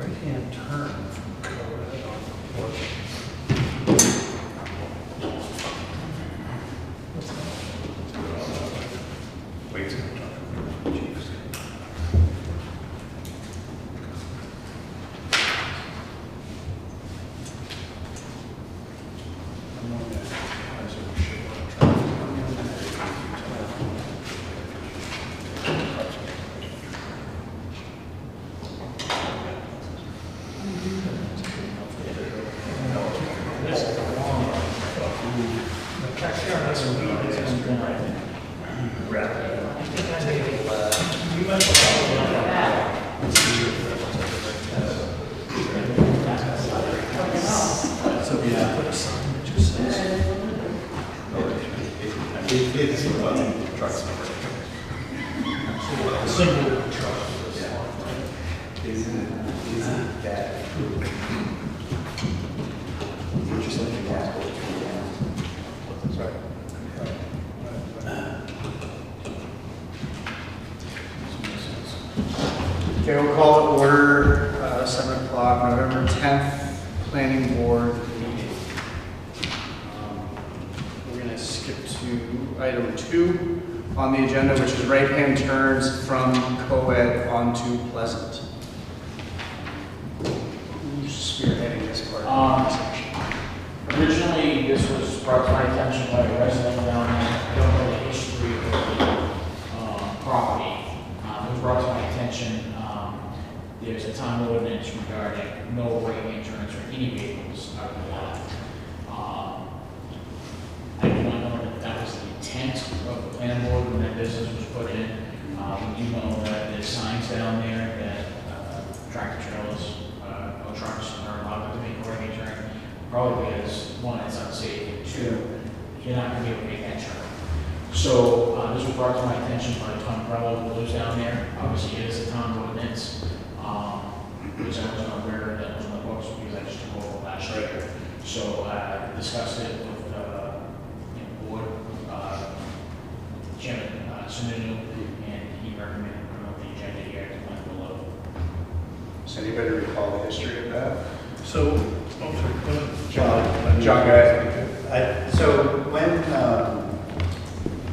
right-hand turn from Coed on Pleasant. Wait, Chiefs. I'm on that. I said we should want to try. So we have to put a sign that just says. It's trucks. The symbol of the truck. Isn't that true? Just like you asked. That's right. Okay, we'll call it order, 7 o'clock, November 10th, planning board meeting. We're going to skip to item 2 on the agenda, which is right-hand turns from Coed onto Pleasant. Who's spearheading this part of the conversation? Originally, this was brought to my attention by a resident down there. I don't know the history of the property. It was brought to my attention, there's a town ordinance regarding no right-hand turns for any vehicles out of the lot. I do not know that that was the intent of the planning board when that business was put in. We do know that there's signs down there that tractor trailers, no trucks are allowed to make a right-hand turn. Probably because, one, it's unsafe, and two, you're not gonna be able to make that turn. So, this was brought to my attention by Tom Crowell, who lives down there. Obviously, it is a town ordinance. Because I wasn't aware that was on the books, because I just took over last year. So, I discussed it with, board, Chairman, Sununu, and he recommended putting on the agenda here to let below. Does anybody recall the history of that? So, John, go ahead. So when,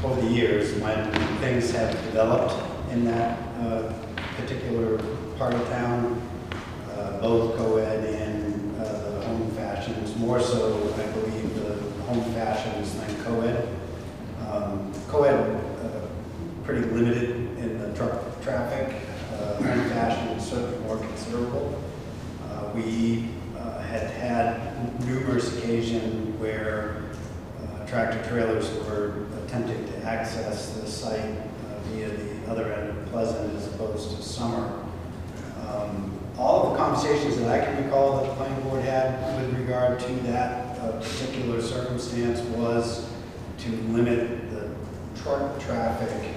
over the years, when things have developed in that particular part of town, both Coed and the home fashions, more so, I believe, the home fashions than Coed. Coed, pretty limited in the truck traffic. Home fashion is certainly more considerable. We had numerous occasions where tractor trailers were attempting to access the site via the other end of Pleasant as opposed to Summer. All of the conversations that I can recall that the planning board had with regard to that particular circumstance was to limit the truck traffic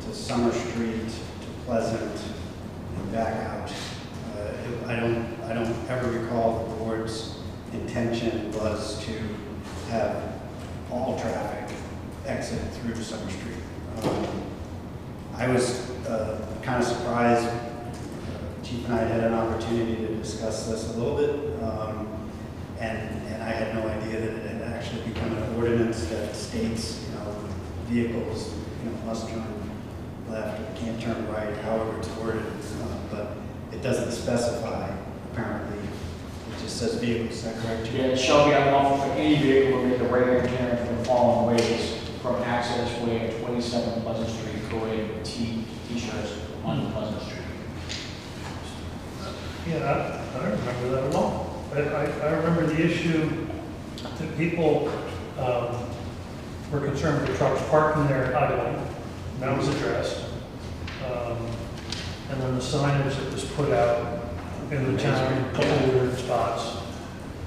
to Summer Street, to Pleasant, and back out. I don't ever recall the board's intention was to have all traffic exit through Summer Street. I was kind of surprised. Chief and I had an opportunity to discuss this a little bit, and I had no idea that it had actually become an ordinance that states, vehicles, must turn left or can't turn right, however it's worded, but it doesn't specify, apparently. It just says vehicles, is that correct, Chief? Yeah, it shall be unlawful for any vehicle to make a right-hand turn from the following ways: from access way of 27 Pleasant Street, Coed, T-shirts on Pleasant Street. yeah, I don't remember that at all. I remember the issue that people were concerned with trucks parking there idling, and that was addressed. And then the signage that was put out in the town, a couple of weird spots.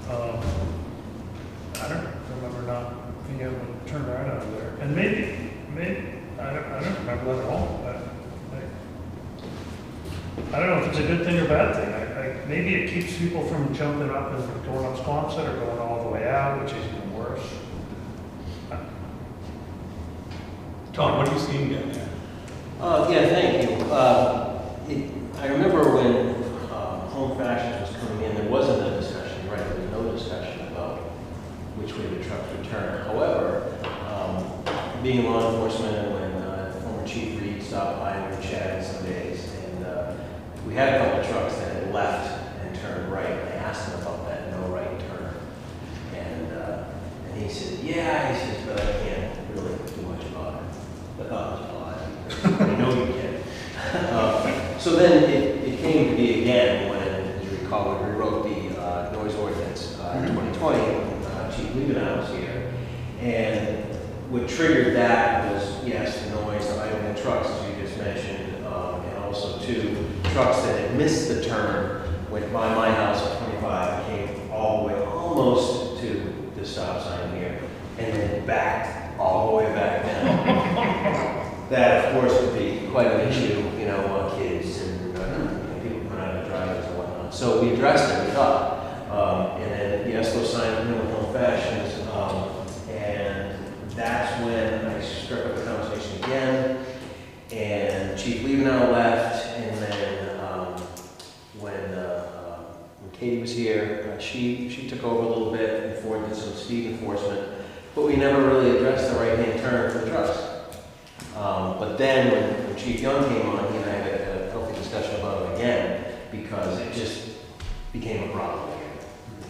I don't remember not being able to turn around out of there. And maybe, I don't remember that at all. I don't know if it's a good thing or bad thing. Maybe it keeps people from jumping up and going up Squamset or going all the way out, which is even worse. Tom, what are you seeing down there? Yeah, thank you. I remember when Home Fashions was coming in, there wasn't a discussion, right, there was no discussion about which way the trucks would turn. However, being law enforcement and when former Chief Reed stopped by and we chatted some days, and we had a couple of trucks that had left and turned right, and I asked him about that no right turn. And he said, yeah, he says, but I can't really do much about it. But that was a lot. I know you can. So then it came to be again when, as you recall, we rewrote the noise ordinance in 2020 when Chief Liebenau was here. And what triggered that was, yes, the noise, the idling trucks, as you just mentioned, and also two trucks that had missed the turn, went by my house at 25, came all the way almost to the stop sign here, and then back all the way back down. That, of course, would be quite an issue, you know, kids and people coming out of the driveways and whatnot. So we addressed it, we thought. And then, yes, those signs went with Home Fashions. And that's when I struck up the conversation again. And Chief Liebenau left. And then when Katie was here, she took over a little bit and Ford did some speed enforcement. But we never really addressed the right-hand turn for the trucks. But then when Chief Young came on, he and I had a healthy discussion about it again, because it just became a problem again,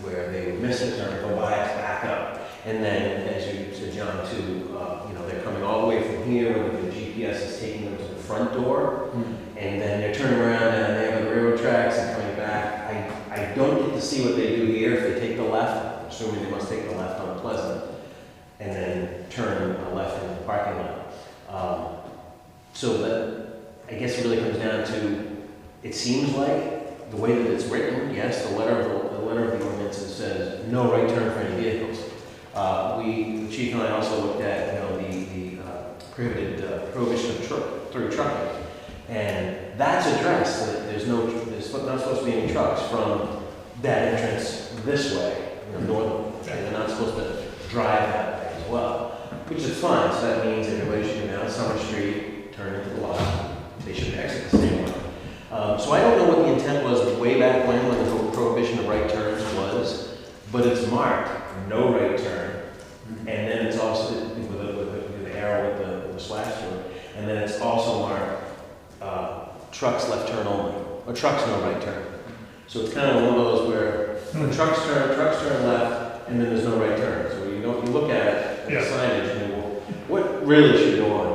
where they would miss the turn, go by us, back up. And then, as you said, John, too, you know, they're coming all the way from here, where the GPS is taking them to the front door, and then they're turning around and they have the railroad tracks and coming back. I don't get to see what they do here. If they take the left, assuming they must take the left on Pleasant, and then turn a left into the parking lot. So that, I guess it really comes down to, it seems like the way that it's written, yes, the letter of the ordinance says no right turn for any vehicles. The chief and I also looked at, you know, the prohibited prohibition of through trucking, and that's addressed. That there's not supposed to be any trucks from that entrance this way, you know, northern, and they're not supposed to drive that way as well. Which is fine, so that means everybody should go down Summer Street, turn into the lot, they should exit the same way. So I don't know what the intent was way back when the prohibition of right turns was, but it's marked, no right turn, and then it's also, with the arrow with the slash through it, and then it's also marked, trucks left turn only, or trucks no right turn. So it's kind of one of those where trucks turn left, and then there's no right turn. So you look at it, the signage, and what really should go on?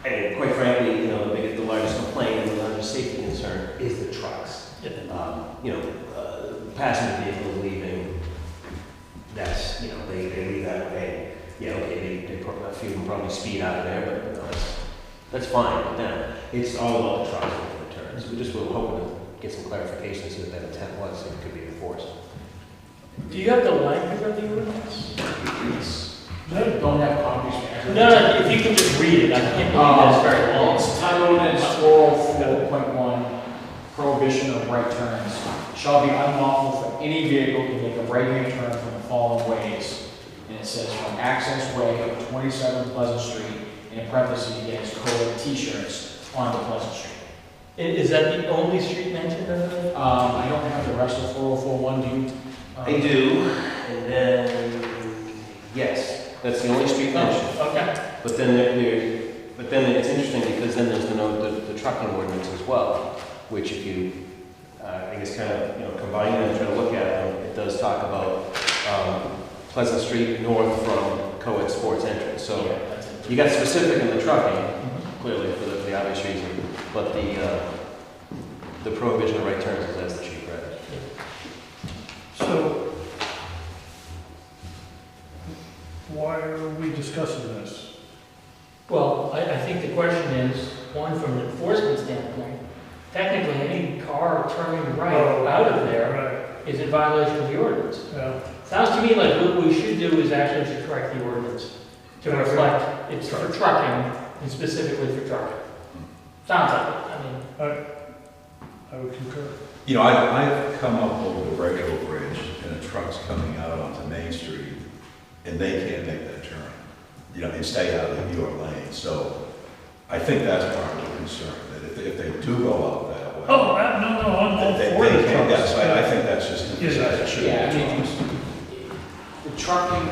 And quite frankly, you know, the largest complaint and the largest safety concern is the trucks. You know, passenger vehicles leaving, that's, you know, they leave that way. Yeah, okay, a few of them probably speed out of there, but you know, that's fine. But then it's all about the trucks and the turns. We just were hoping to get some clarification, see what that intent was, if it could be enforced. Do you have the language of the ordinance? I don't have copies. No, if you can just read it, I can't believe that's very long. It's titled ordinance 404.1, prohibition of right turns. Shall be unlawful for any vehicle to make a right-hand turn from the following ways. And it says from access way of 27 Pleasant Street, in parentheses, against code t-shirts onto Pleasant Street. Is that the only street mentioned in the? I don't have the rest of 404.1, do you? I do, and then, yes, that's the only street mentioned. Okay. But then it's interesting because then there's the trucking ordinance as well, which if you, I guess kind of, you know, combine them and try to look at them, it does talk about Pleasant Street north from Co-ed Sports entrance. So you got specific in the trucking, clearly for the obvious reason, but the prohibition of right turns is as the chief read. So, why are we discussing this? Well, I think the question is, one, from an enforcement standpoint, technically any car turning right out of there is in violation of the ordinance. Yeah. Sounds to me like what we should do is actually to correct the ordinance to reflect it's for trucking and specifically for trucking. Sounds like it. I mean, I would concur. You know, I've come up over the Regular Bridge and a truck's coming out onto Main Street and they can't make that turn, you know, and stay out of your lane. So I think that's part of the concern, that if they do go out that Coed. Oh, no, I'm all They for the can't, yeah, trucks. so I think that's just emphasized, it should be Yeah, I mean, trucks. the trucking,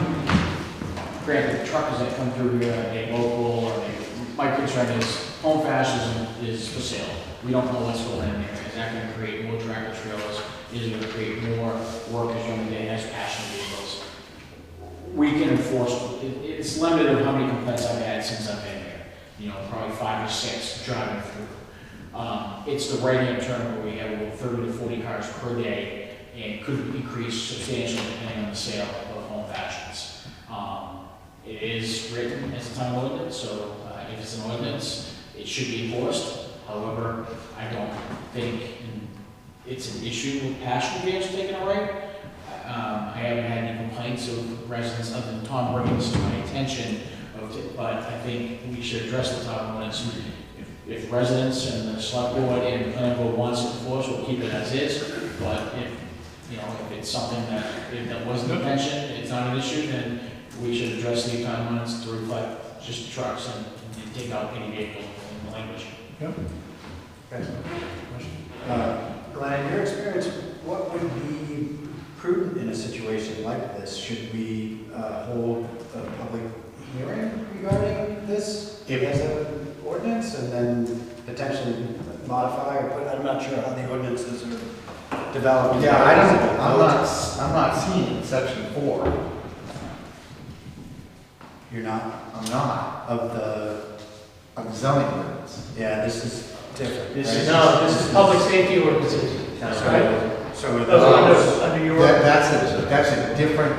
granted, the truckers that come through here, they local, or they, my concern is, home fashion is for sale. We don't know what's going in there. Is that gonna create more tractor trailers? Is it gonna create more workers during the day as passion vehicles? We can enforce, it's limited of how many complaints I've had since I've been here. You know, probably 5 or 6 driving through. It's the right-hand turn where we have about 30 to 40 cars per day, and could increase substantially depending on the sale of home fashions. It is written as a town ordinance, so if it's an ordinance, it should be enforced. However, I don't think it's an issue with passion vehicles taking a right. I haven't had any complaints of residents other than Tom bringing this to my attention, but I think we should address the town ordinance. If residents and the select board and the planning board wants it enforced, we'll keep it as is. But if it's something that wasn't mentioned, it's not an issue, then we should address the town ordinance to reflect just trucks and take out any vehicle in the language. Yep. Glenn, in your experience, what would be prudent in a situation like this? Should we hold a public hearing regarding this as an ordinance and then potentially modify or put, I'm not sure how the ordinances are developed. Yeah, I'm not seeing section 4. You're not I'm not, of the, of zoning ordinance. yeah, this is different. This right? is, no, this is public safety ordinances, right? So are Those are under your. That's a different,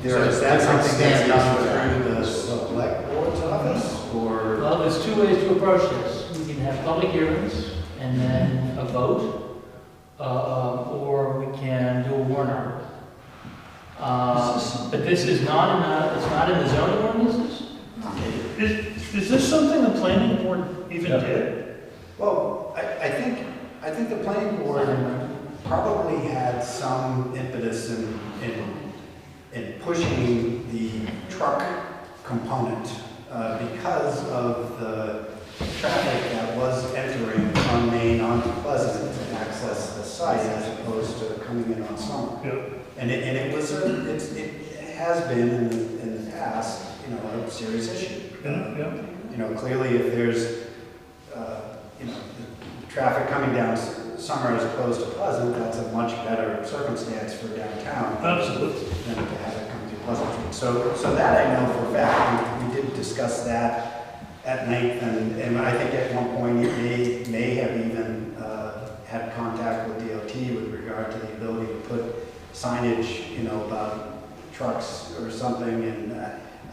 So there is is that different something that's standards done for that. through the select board's office, or? Well, there's 2 ways to approach this. We can have public hearings and then a vote, or we can do a warrant article. But this is not it's not in the zoning ordinances? Is this something the planning board even did? Well, I think the planning board probably had some impetus in pushing the truck component because of the traffic that was entering from Main onto Pleasant to access the site as opposed to coming in on Summer. Yep. And it has been in the past, a serious issue. Yeah. Clearly if there's, the traffic coming down Summer as opposed to Pleasant, that's a much better circumstance for downtown. Absolutely. Than to have it come through Pleasant Street. So that I know for a fact, we did discuss that at length, and I think at one point it may have even had contact with DOT with regard to the ability to put signage, about trucks or something, and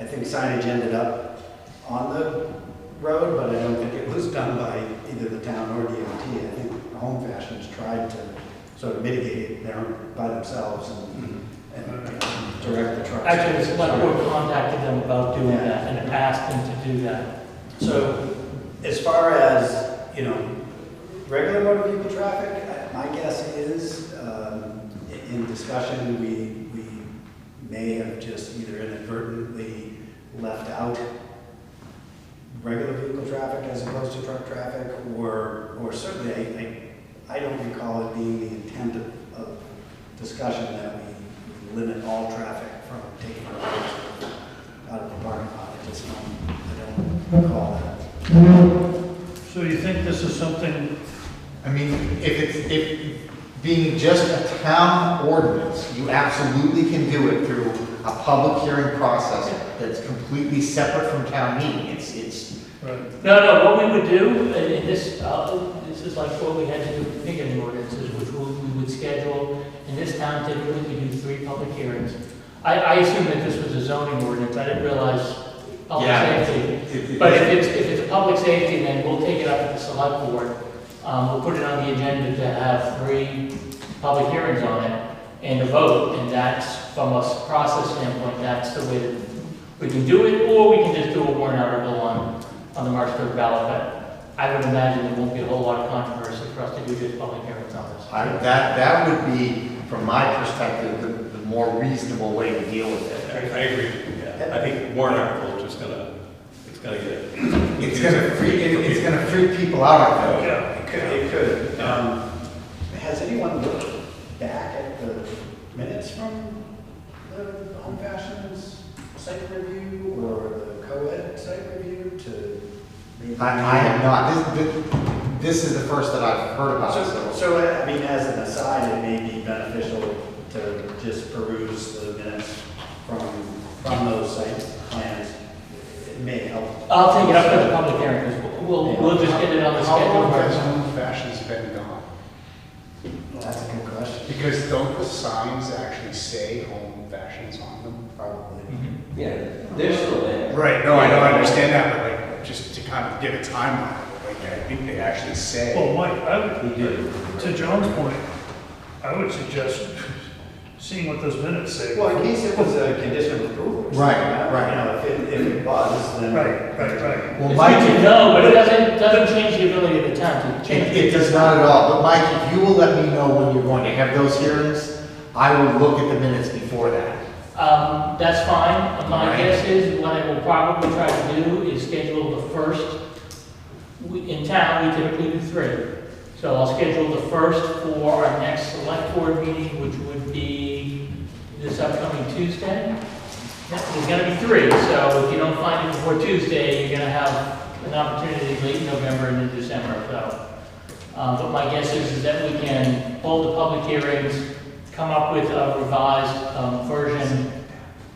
I think signage ended up on the road, but I don't think it was done by either the town or DOT. I think Home Fashions tried to sort of mitigate it there by themselves and direct the trucks. Actually, the select board contacted them about doing that and asked them to do that. So as far as, regular motor vehicle traffic, my guess is, in discussion, we may have just either inadvertently left out regular vehicle traffic as opposed to truck traffic, or certainly I don't recall it being the intent of discussion that we limit all traffic from taking cars out of the parking lot. I don't recall that. So you think this is something, I mean, if being just a town ordinance, you absolutely can do it through a public hearing process that's completely separate from town meeting. It's right, No, what we would do, and this is like what we had to do with the picketing ordinances, which we would schedule. In this town, typically, we do 3 public hearings. I assume that this was a zoning ordinance, I didn't realize public safety. But if it's a public safety, then we'll take it up at the select board. We'll put it on the agenda to have 3 public hearings on it and a vote, and that's, from a process standpoint, that's the way that we can do it, or we can just do a warrant article on the March 3rd ballot. But I would imagine there won't be a whole lot of controversy for us to do just public hearings on this. that would be, from my perspective, the more reasonable way to deal with it. I agree. Yeah. I think warrant article is just it's Gotta get it. It's gonna freak people out, I think. Yeah. It could. Has anyone looked back at the minutes from the Home Fashions site review or the co-ed site review to maybe? I have not, this is the first that I've heard about it, so. So, I mean, as an aside, it may be beneficial to just peruse the minutes from those site plans. It may help. I'll take it up at the public hearing, because we'll just get it on the How long has schedule. Home Fashion's been gone? That's a good question. Because don't the signs actually say Home Fashions on them? Probably. Yeah, they're still there. Right, no, I don't understand that, but like, just to kind of give a timeline, like, I think they actually say. Well, Mike, I would, We do. to John's point, I would suggest seeing what those minutes say. Well, in case it was a condition of approval. Right, right. You know, if it was, then. Right. Well, It's Mike, good to know, but it doesn't change the ability of the town to change. it does not at all, but Mike, if you will let me know when you're going to have those hearings, I will look at the minutes before that. That's fine. My Right. guess is what I will probably try to do is schedule the first, in town, we typically do 3. So I'll schedule the first for our next select board meeting, which would be this upcoming Tuesday. There's gonna be 3, so if you don't find it before Tuesday, you're gonna have an opportunity late November and in December, so. But my guess is that we can hold the public hearings, come up with a revised version,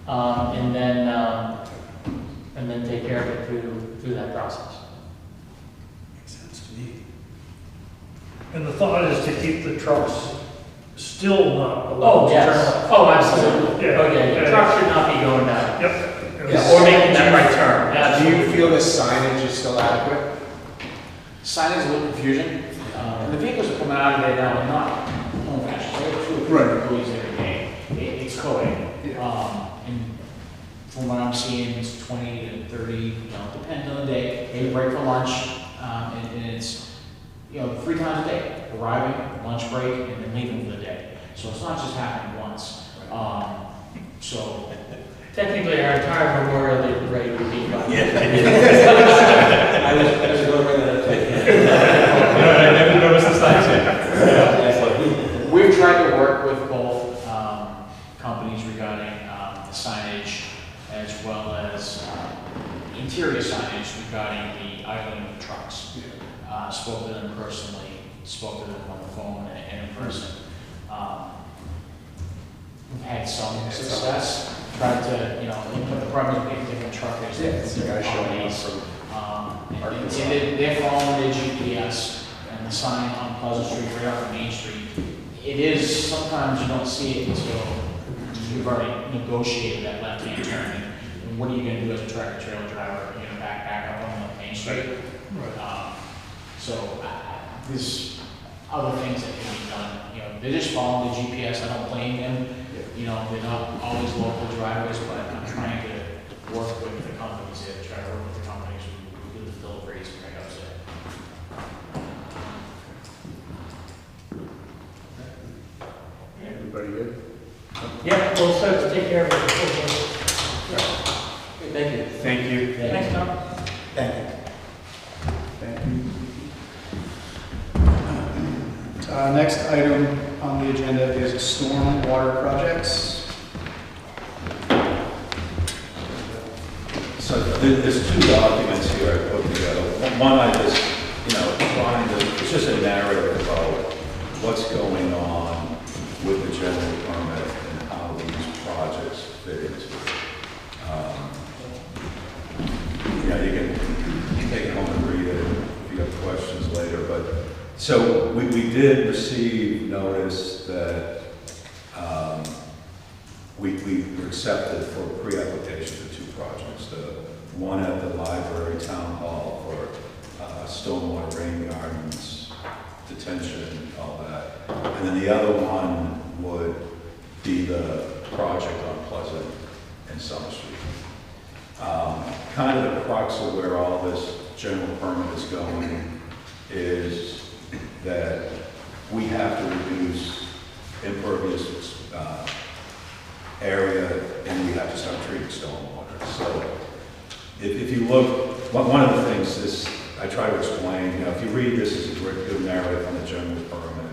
and then take care of it through that process. Makes sense to me. And the thought is to keep the trucks still not Oh, allowed to turn yes. left. Oh, absolutely. Yeah. Okay, the Yeah. truck should not be going down. Yep. Yeah, or making that right turn. Do Absolutely. you feel the signage is still adequate? Signage a little confusing. And the vehicles are coming out of there now, they're not Home Fashion, they have 2 or 3 Right. employees every day. It's co-ed. And from what I'm seeing, it's 20 to 30, you know, depending on the day. They break for lunch, and it's, 3 times a day, arriving, lunch break, and then leaving for the day. So it's not just happening once. So, Technically, our entire Memorial Day parade would be. I was going to bring that up too. I never noticed the signs yet. we've tried to work with both companies regarding the signage as well as interior signage regarding the idling of trucks. Spoke to them personally, spoke to them on the phone and in person. We've had some success, tried to, but the problem is we have different truckers. You guys showing up from. And they're following their GPS and the sign on Pleasant Street, right off of Main Street. It is, sometimes you don't see it until you've already negotiated that left-hand turn. And what are you gonna do as a tractor trailer driver, back up on Main Street? So, there's other things that can be done, they're just following the GPS, I don't blame them. They're not always local drivers, but I'm trying to work with the companies there, try to work with the companies who do the deliveries and pickups there. Everybody good? Yeah, we'll start to take care of it before. Thank you. Thank you. Thanks, Tom. Thank you. Thank you. Next item on the agenda is stormwater projects. So there's 2 documents here I put together. One I just, trying to, it's just a narrative about what's going on with the general permit and how these projects fit into it. You can take it home and read it if you have questions later, but, so we did receive notice that we were accepted for pre-application for 2 projects. The one at the library, town hall for stormwater rain gardens, detention, all that. And then the other one would be the project on Pleasant and Summer Street. Kind of the crux of where all this general permit is going is that we have to reduce impervious area and we have to start treating stormwater. So if you look one of the things is, I try to explain, you know, if you read this as a good narrative on the general permit,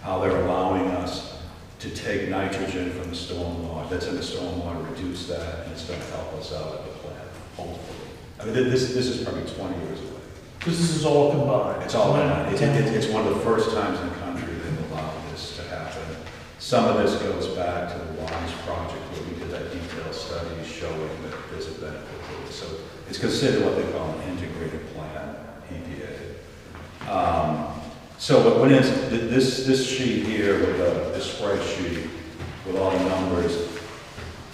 how they're allowing us to take nitrogen from the stormwater, that's in the stormwater, reduce that, and it's gonna help us out at the plant, hopefully. I mean, this is probably 20 years away. This is all combined. It's all, it's one of the first times in the country they've allowed this to happen. Some of this goes back to the WISE project where we did that detailed study showing that there's a benefit to it. So it's considered what they call an integrated plan, EPA. So what is this sheet here with this spreadsheet with all the numbers,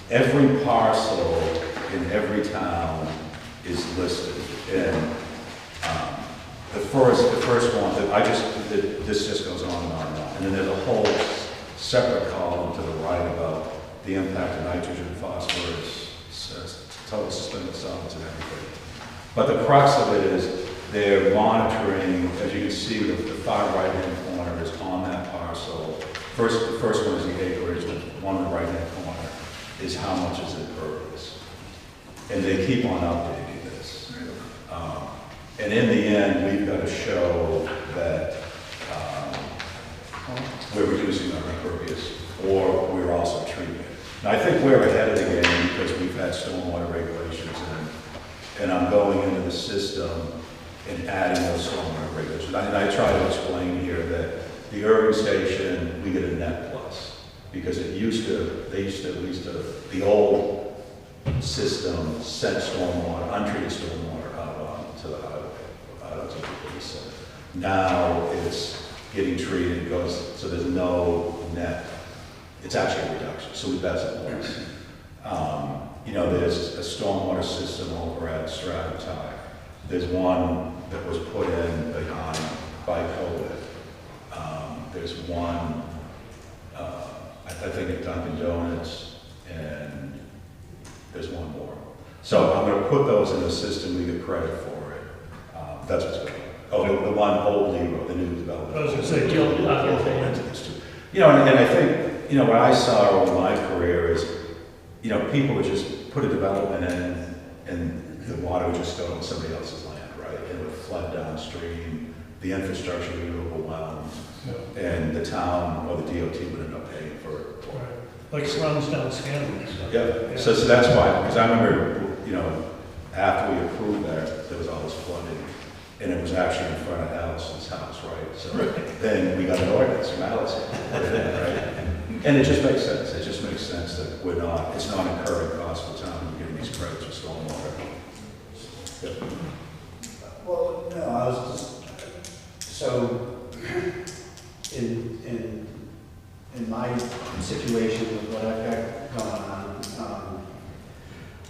every parcel in every town is listed. And the first one, this just goes on and on and on. And then there's a whole separate column to the right about the impact of nitrogen, phosphorus, total suspended solids and everything. But the crux of it is they're monitoring, as you can see, the far right-hand corner is on that parcel. The first one is the acreage, the one on the right-hand corner is how much is impervious. And they keep on updating this. And in the end, we've got to show that we're reducing our impervious, or we're also treating it. Now, I think we're ahead of the game because we've had stormwater regulations and I'm going into the system and adding those stormwater regulations. And I try to explain here that the Irving station, we get a net plus because they used to, the old system sent stormwater, untreated stormwater out onto the highway, out onto the basin. Now it's getting treated, goes, so there's no net. It's actually a reduction, so we've got some loss. You know, there's a stormwater system over at Stratham Tire. There's one that was put in behind by COVID. There's one, I think at Dunkin' Donuts, and there's one more. So I'm going to put those in the system, we get credit for it. That's what's going on. Oh, the one Old Road, the new development. I was going to say, you know, and I think, you know, what I saw over my career is, you know, people would just put a development in and the water would just go on somebody else's land, right? It would flood downstream, the infrastructure would be overwhelmed, and the town or the DOT would end up paying for it. Like it runs down Scanlon. Yeah, so that's why, because I remember, you know, after we approved that, there was all this flooding, and it was actually in front of Allison's house, right? So then we got an ordinance from Allison, right? And it just makes sense. It just makes sense that it's not incurring costs for the town to give these credits for stormwater. Yep. Well, no, I was just, so in my situation with what I've got going on,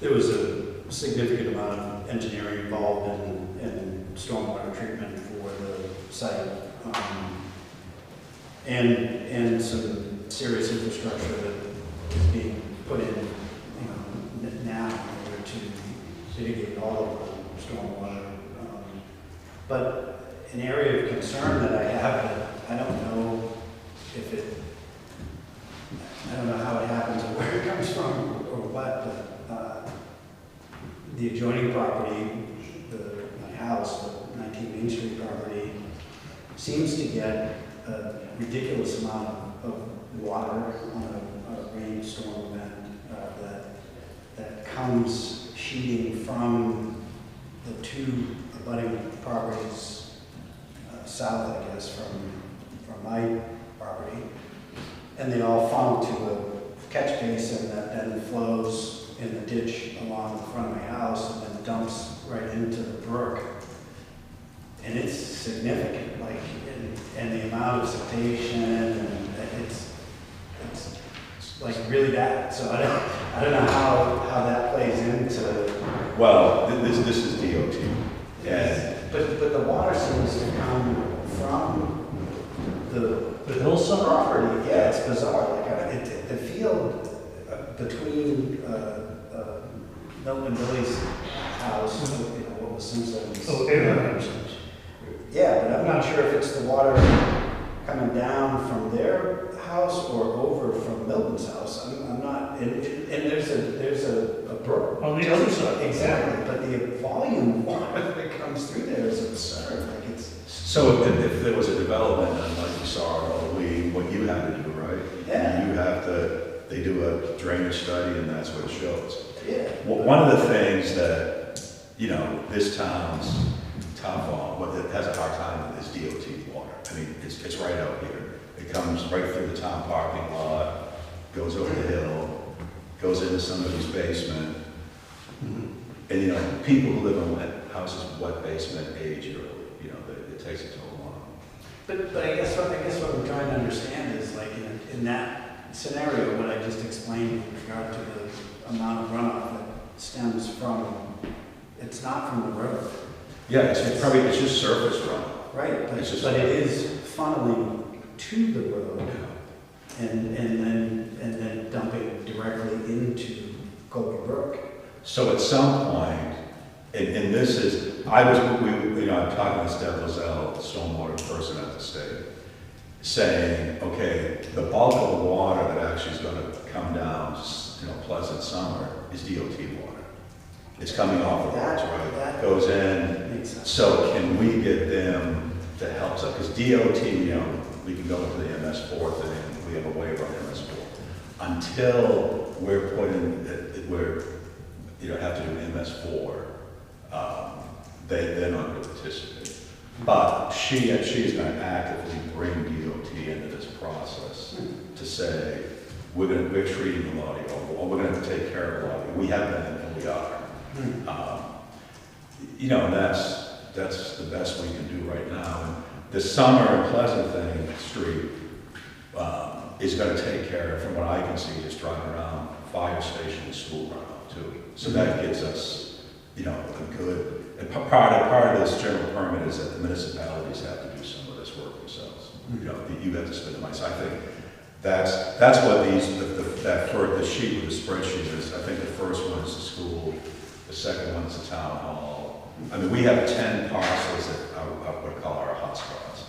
there was a significant amount of engineering involved in stormwater treatment for the site, and some serious infrastructure that is being put in, you know, now in order to mitigate all of the stormwater. But an area of concern that I have that I don't know if I don't know how it happens or where it comes from or what, but the adjoining property, my house, the 19 Main Street property, seems to get a ridiculous amount of water on a rainstorm event that comes sheeting from the two abutting properties south, I guess, from my property. And they all funnel to a catch basin that then flows in the ditch along the front of my house and then dumps right into the brook. And it's significant, like, and the amount of precipitation, and it's like really bad. So I don't know how that plays into. Well, this is DOT. And but the water seems to come from the hillside property. Yeah, it's bizarre. Like the field between Milton and Billy's house, you know, what was Simpson's. Oh, Abraham's. Yeah, but I'm not sure if it's the water coming down from their house or over from Milton's house. I'm not, and there's a brook. On the other side. Exactly, but the volume of water So if there was a development, and like you saw in Old Lee, what you have to do, right? Yeah. You have to, they do a drainage study and that's what it shows. Yeah. One of the things that, you know, this town's tough on, what it has a hard time with is DOT water. I mean, it's right out here. It comes right through the town parking lot, goes over the hill, goes into somebody's basement. And, you know, people who live in wet houses, wet basement age early, you know, it takes a toll on them. But I guess what we're trying to understand is like in that scenario, what I just explained with regard to the amount of runoff that stems from, it's not from the road. Yeah, it's just surface runoff. Right, but It's just- but it is funneling to the road and then dumping directly into Colby Brook. So at some point, and this is, I'm talking to Steph Lozelle, the stormwater person at the state, saying, okay, the bulk of the water that actually is gonna come down, you know, Pleasant Summer is DOT water. It's coming off the roads, right? Goes in. Makes sense. So can we get them to help us? Because DOT, you know, we can go into the MS4 thing, we have a waiver on MS4. Until we're put in, we're, you know, have to do MS4, they're not going to participate. But she is going to actively bring DOT into this process to say, we're treating the lot, or we're going to take care of the lot. We have been and we are. You know, and that's the best we can do right now. And the Summer and Pleasant thing, Street, is going to take care of, from what I can see, just driving around, fire station and school runoff too. So that gives us, you know, a good, and part of this general permit is that the municipalities have to do some of this work themselves. You know, you have to spend the money. So I think that's what the sheet with the spreadsheet is. I think the first one is the school, the second one is the town hall. I mean, we have 10 parcels that are what we call our hotspots.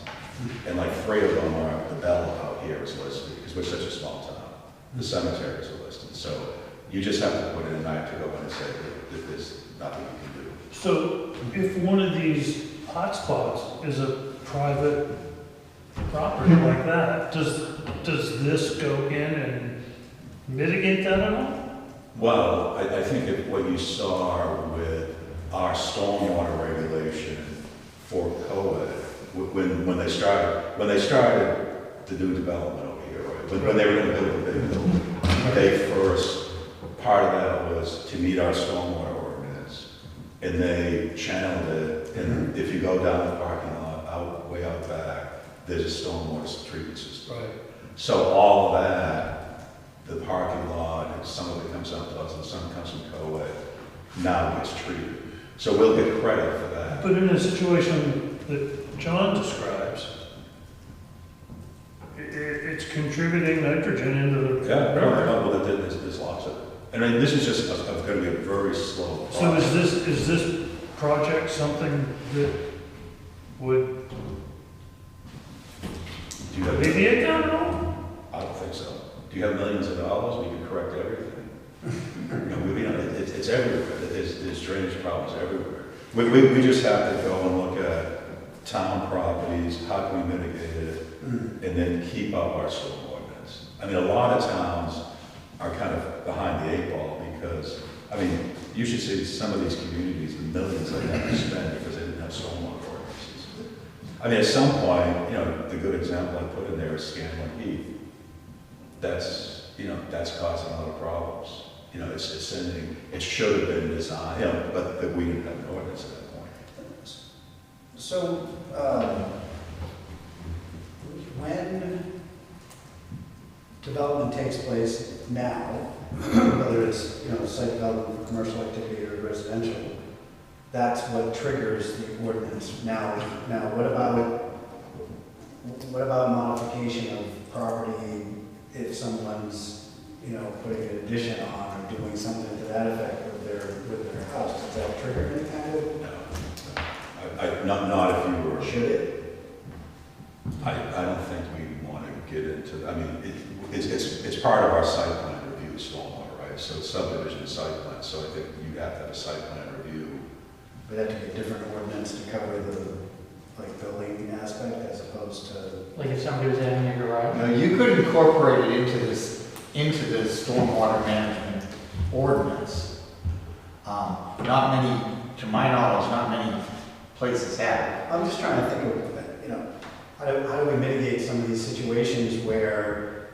And like 3 of them are, the Bell out here is listed, because we're such a small town. The cemeteries are listed. So you just have to put in, and I have to go in and say that there's nothing you can do. So if one of these hotspots is a private property like that, does this go in and mitigate that at all? Well, I think what you saw with our stormwater regulation for COVID, when they started to do development over here, right? When they were going to build the big building, they first, part of that was to meet our stormwater ordinance, and they channeled it, and if you go down the parking lot, way out back, there's a stormwater treatment system. Right. So all of that, the parking lot, and some of it comes out Pleasant, some comes from Co-Ed, now gets treated. So we'll get credit for that. But in a situation that John describes, it's contributing nitrogen into the river. Well, there's lots of it. And I mean, this is just going to be a very slow process. So is this project something that would Do you have, alleviate that at all? I don't think so. Do you have millions of dollars? We can correct everything. It's everywhere. There's drainage problems everywhere. We just have to go and look at town properties, how can we mitigate it, and then keep up our storm ordinance. I mean, a lot of towns are kind of behind the 8 ball because, I mean, you should see some of these communities, the millions they have to spend because they didn't have stormwater ordinances. I mean, at some point, you know, the good example I put in there is Scanlon Heath. That's, you know, that's causing a lot of problems. You know, it's sending, it should have been designed, you know, but we didn't have an ordinance at that point. So, when development takes place now, whether it's, you know, site development for commercial activity or residential, that's what triggers the ordinance. Now, what about modification of property if someone's, you know, putting an addition on or doing something to that effect with their house? Does that trigger any kind of? Not if you were. Should it? I don't think we want to get into, I mean, it's part of our site plan review, stormwater, right? So it's subdivision site plan, so I think you have to have a site plan review. Would that be a different ordinance to cover the like building aspect as opposed to, Like if somebody was having a garage? No, you could incorporate it into the stormwater management ordinance. Not many, to my knowledge, not many places have. I'm just trying to think of, you know, how do we mitigate some of these situations where,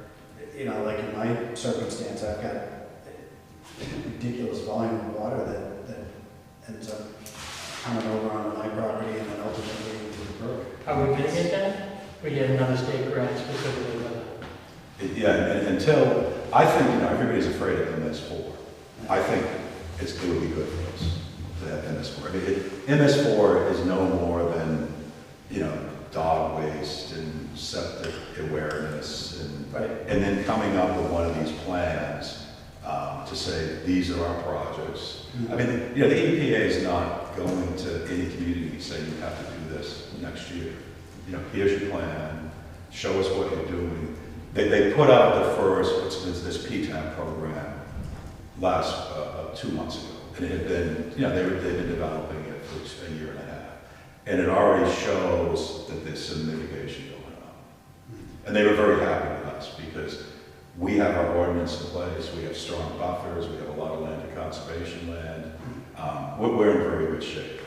you know, like in my circumstance, I've got ridiculous volume of water that ends up coming over onto my property and then ultimately into the brook. Are we mitigate that? Or you have another state grant specifically for that? Yeah, and until, I think, you know, everybody's afraid of MS4. I think it would be good for us to have MS4. I mean, MS4 is no more than, you know, dog waste and septic awareness and then coming up with one of these plans to say, these are our projects. I mean, you know, the EPA is not going to any community and say, you have to do this next year. You know, here's your plan, show us what you're doing. They put out the first, this PTAP program last 2 months ago. And it had been, you know, they've been developing it for a year and a half. And it already shows that there's some mitigation going on. And they were very happy with us because we have our ordinance in place, we have strong buffers, we have a lot of land to conservation land. We're in very good shape.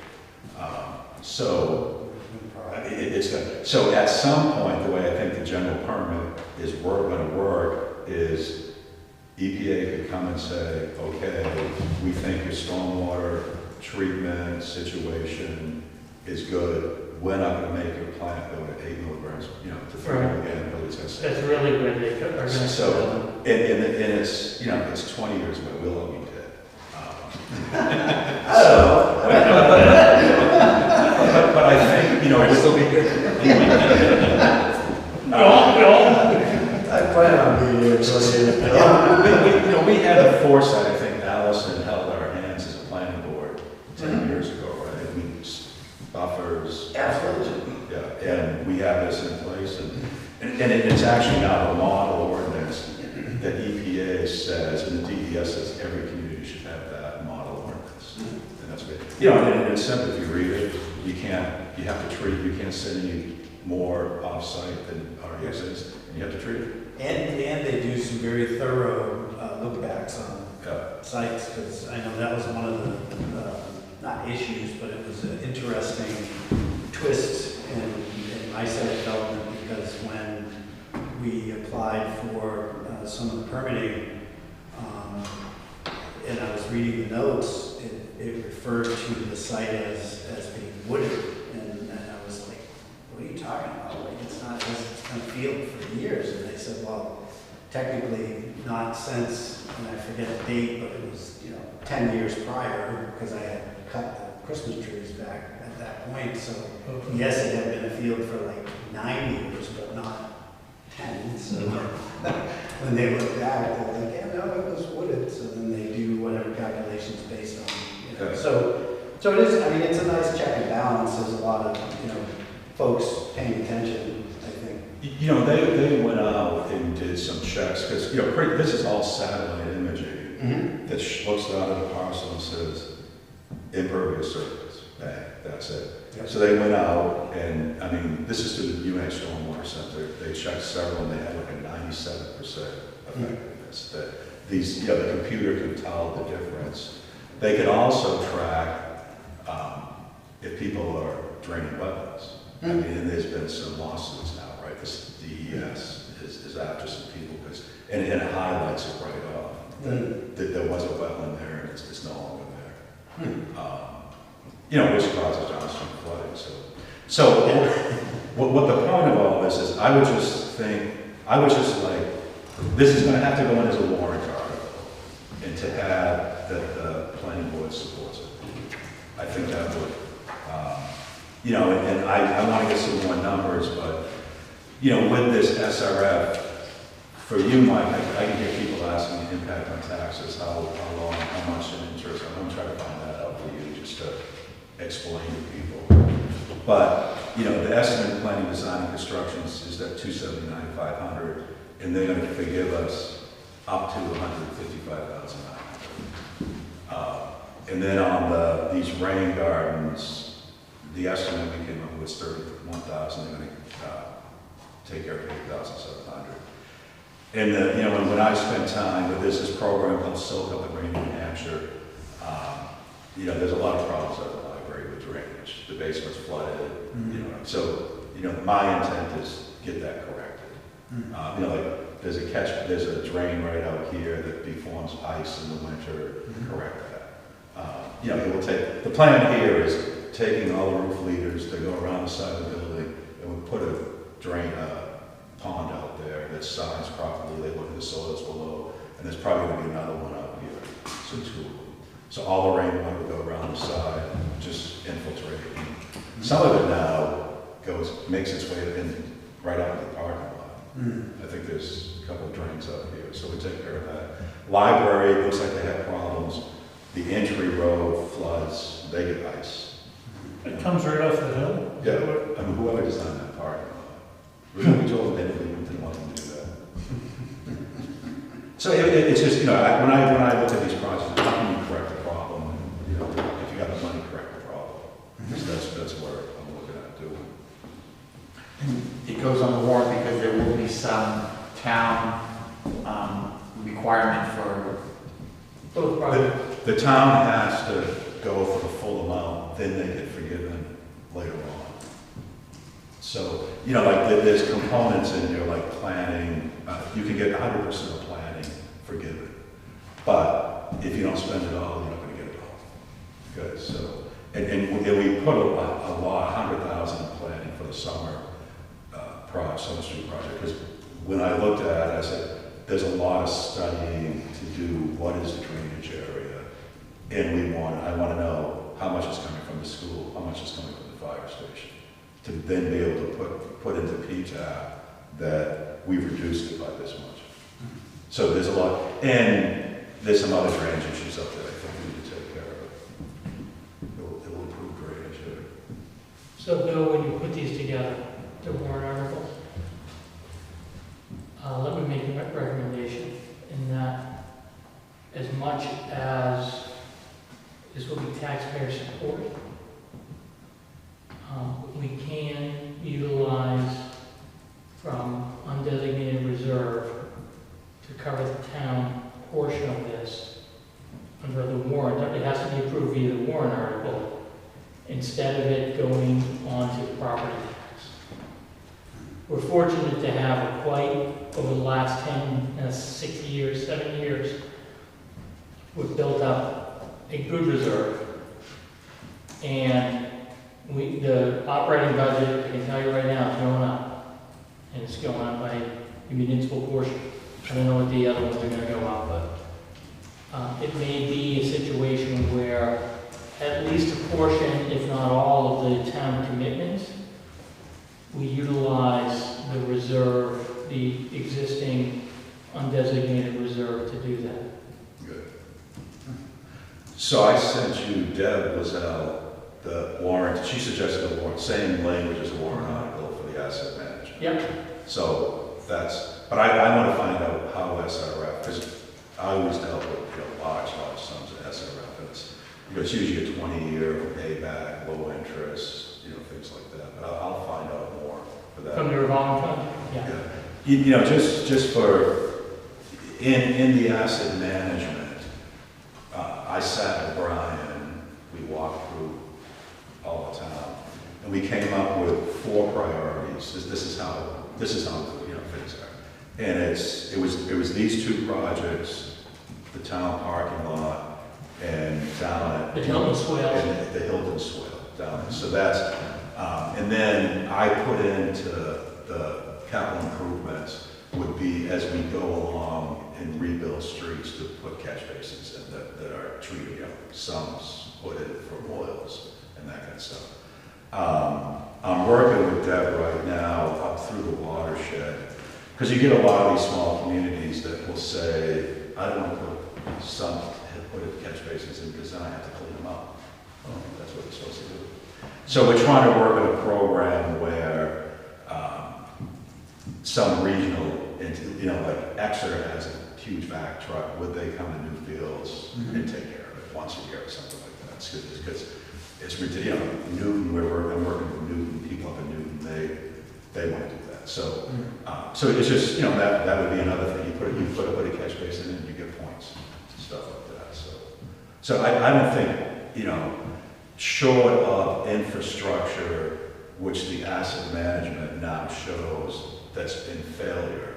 So it's good. So at some point, the way I think the general permit is going to work is EPA could come and say, okay, we think your stormwater treatment situation is good. We're not going to make your plant go to 8 milligrams, you know, to 3 Right. again, nobody's going to say. That's really good, they are gonna. So, and it's, you know, it's 20 years away, we'll all be dead. But I think, you know, Might still be good. I plan on being here until the end. you know, we had the foresight, I think Allison held our hands as a planning board 10 years ago, right? I mean, buffers. Absolutely. Yeah, and we have this in place, and it's actually now a model ordinance that EPA says, and the DES says every community should have that model ordinance. And that's good. You know, and it's simple, if you read it, you have to treat, you can't send any more off-site than already exists, and you have to treat it. And they do some very thorough look-backs on Yeah. sites, because I know that was one of the, not issues, but it was an interesting twist in my site development, because when we applied for some of the permitting, and I was reading the notes, it referred to the site as being wooded, and I was like, what are you talking about? Like, it's not, it's been a field for years, and they said, well, technically not since, and I forget the date, but it was, 10 years prior, because I had cut the Christmas trees back at that point, so yes, it had been a field for like 9 years, but not 10, so when they look back, they're like, yeah, no, it was wooded, so then they do whatever calculations based on, Yeah. So it is, I mean, it's a nice check and balance, there's a lot of, folks paying attention, I think. You know, they went out and did some checks, because, this is all satellite imaging that looks out at a parcel and says, impervious surface, bang, that's it. Yep. So they went out, and, I mean, this is through the UNH Stormwater Center, they checked several, and they had like a 97% effectiveness, that these, the computer can tell the difference. They can also track if people are draining wetlands. I mean, and there's been some lawsuits now, right? This DES is after some people, and it highlights it right off, that there was a wetland there, and it's no longer there. Which causes downstream flooding, so what the point of all this is, I would just like, this is gonna have to go in as a warrant article, and to have that the planning board supports it. I think that would, and I want to get some more numbers, but, with this SRF, for you, Mike, I can hear people asking the impact on taxes, how long, how much in interest. I'm going to try to find that out for you, just to explain to people. But, the estimate planning, design, and construction is at $279,500, and they're going to forgive us up to $155,900. And then on these rain gardens, the estimate we came up with was 31,000, they're gonna, take care of 8,700. And you know, when I spend time with this program called Soak Up the Rain in New Hampshire, you know, there's a lot of problems at the library with drainage. The basement's flooded, you know, so, you know, my intent is get that corrected. You know, like, there's a drain right out here that deforms ice in the winter, correct that. You know, it will take, the plan here is taking all the roof leaders to go around the side of the building, and we'll put a drain, pond out there that's sized properly, they look at the soils below, and there's probably gonna be another one out here, so 2 of them. So all the rainwater will go around the side, just infiltrate it. Some of it now makes its way in, right out of the parking lot. I think there's a couple of drains out here, so we take care of that. Library, looks like they have problems. The entry road floods, they get ice. It comes right off the hill. Yeah, I mean, whoever designed that parking lot, we told them they didn't want them to do that. So it's just, you know, when I look at these projects, how can you correct the problem? And, you know, if you got the money, correct the problem. That's what I'm looking at doing. It goes on the warrant because there will be some town requirement for, Both projects. The town has to go for the full amount, then they get forgiven later on. So, you know, like there's components in here like planning, you can get 100% of planning forgiven. But if you don't spend it all, you're not gonna get it all. Okay, so, and we put a lot, 100,000 in planning for the summer Summer Street project, because when I looked at it, I said, there's a lot of studying to do, what is the drainage area? And I want to know how much is coming from the school, how much is coming from the fire station, to then be able to put into PTAP that we've reduced it by this much. So there's a lot, and there's some other drainage issues up there I think we need to take care of. It will improve drainage here. So Bill, when you put these together, the warrant articles, let me make a recommendation in that as much as this will be taxpayer support, we can utilize from undesignated reserve to cover the town portion of this under the warrant. It has to be approved via the warrant article instead of it going on to property tax. We're fortunate to have over the last 6 years, 7 years, we've built up a good reserve. And the operating budget, I can tell you right now, is going up. And it's going up by the municipal portion. I don't know what the other ones are gonna go up, but it may be a situation where at least a portion, if not all, of the town commitments, we utilize the reserve, the existing undesignated reserve to do that. Good. So I sent you Deb Lozelle, the warrant, she suggested a warrant, same language as a warrant article for the asset management. Yep. So but I want to find out how SRF, because I always dealt with, large sums of SRF, and it's usually a 20-year payback, low interest, things like that. But I'll find out more for that. From the revolving fund? Yeah. Just for, in the asset management, I sat with Brian, we walked through all the town, and we came up with 4 priorities. This is how things are. And it was these 2 projects, the town parking lot, and down at The Hilton Swale. and the Hilton Swale down there. So that's, and then I put into the capital improvements would be as we go along and rebuild streets to put catch basins in that are treated, some put in for oils and that kind of stuff. I'm working with Deb right now up through the watershed, because you get a lot of these small communities that will say, I don't want to put catch basins in because then I have to clean them up. I don't think that's what they're supposed to do. So we're trying to work on a program where some regional, like Exeter has a huge vac truck, would they come to Newfields and take care of it once a year or something like that? Because it's ridiculous, Newton, I'm working with Newton, people up in Newton, they want to do that. So, so it's just, that would be another thing. You put a catch basin in and you get points, stuff like that. So I don't think, short of infrastructure, which the asset management now shows that's been failure,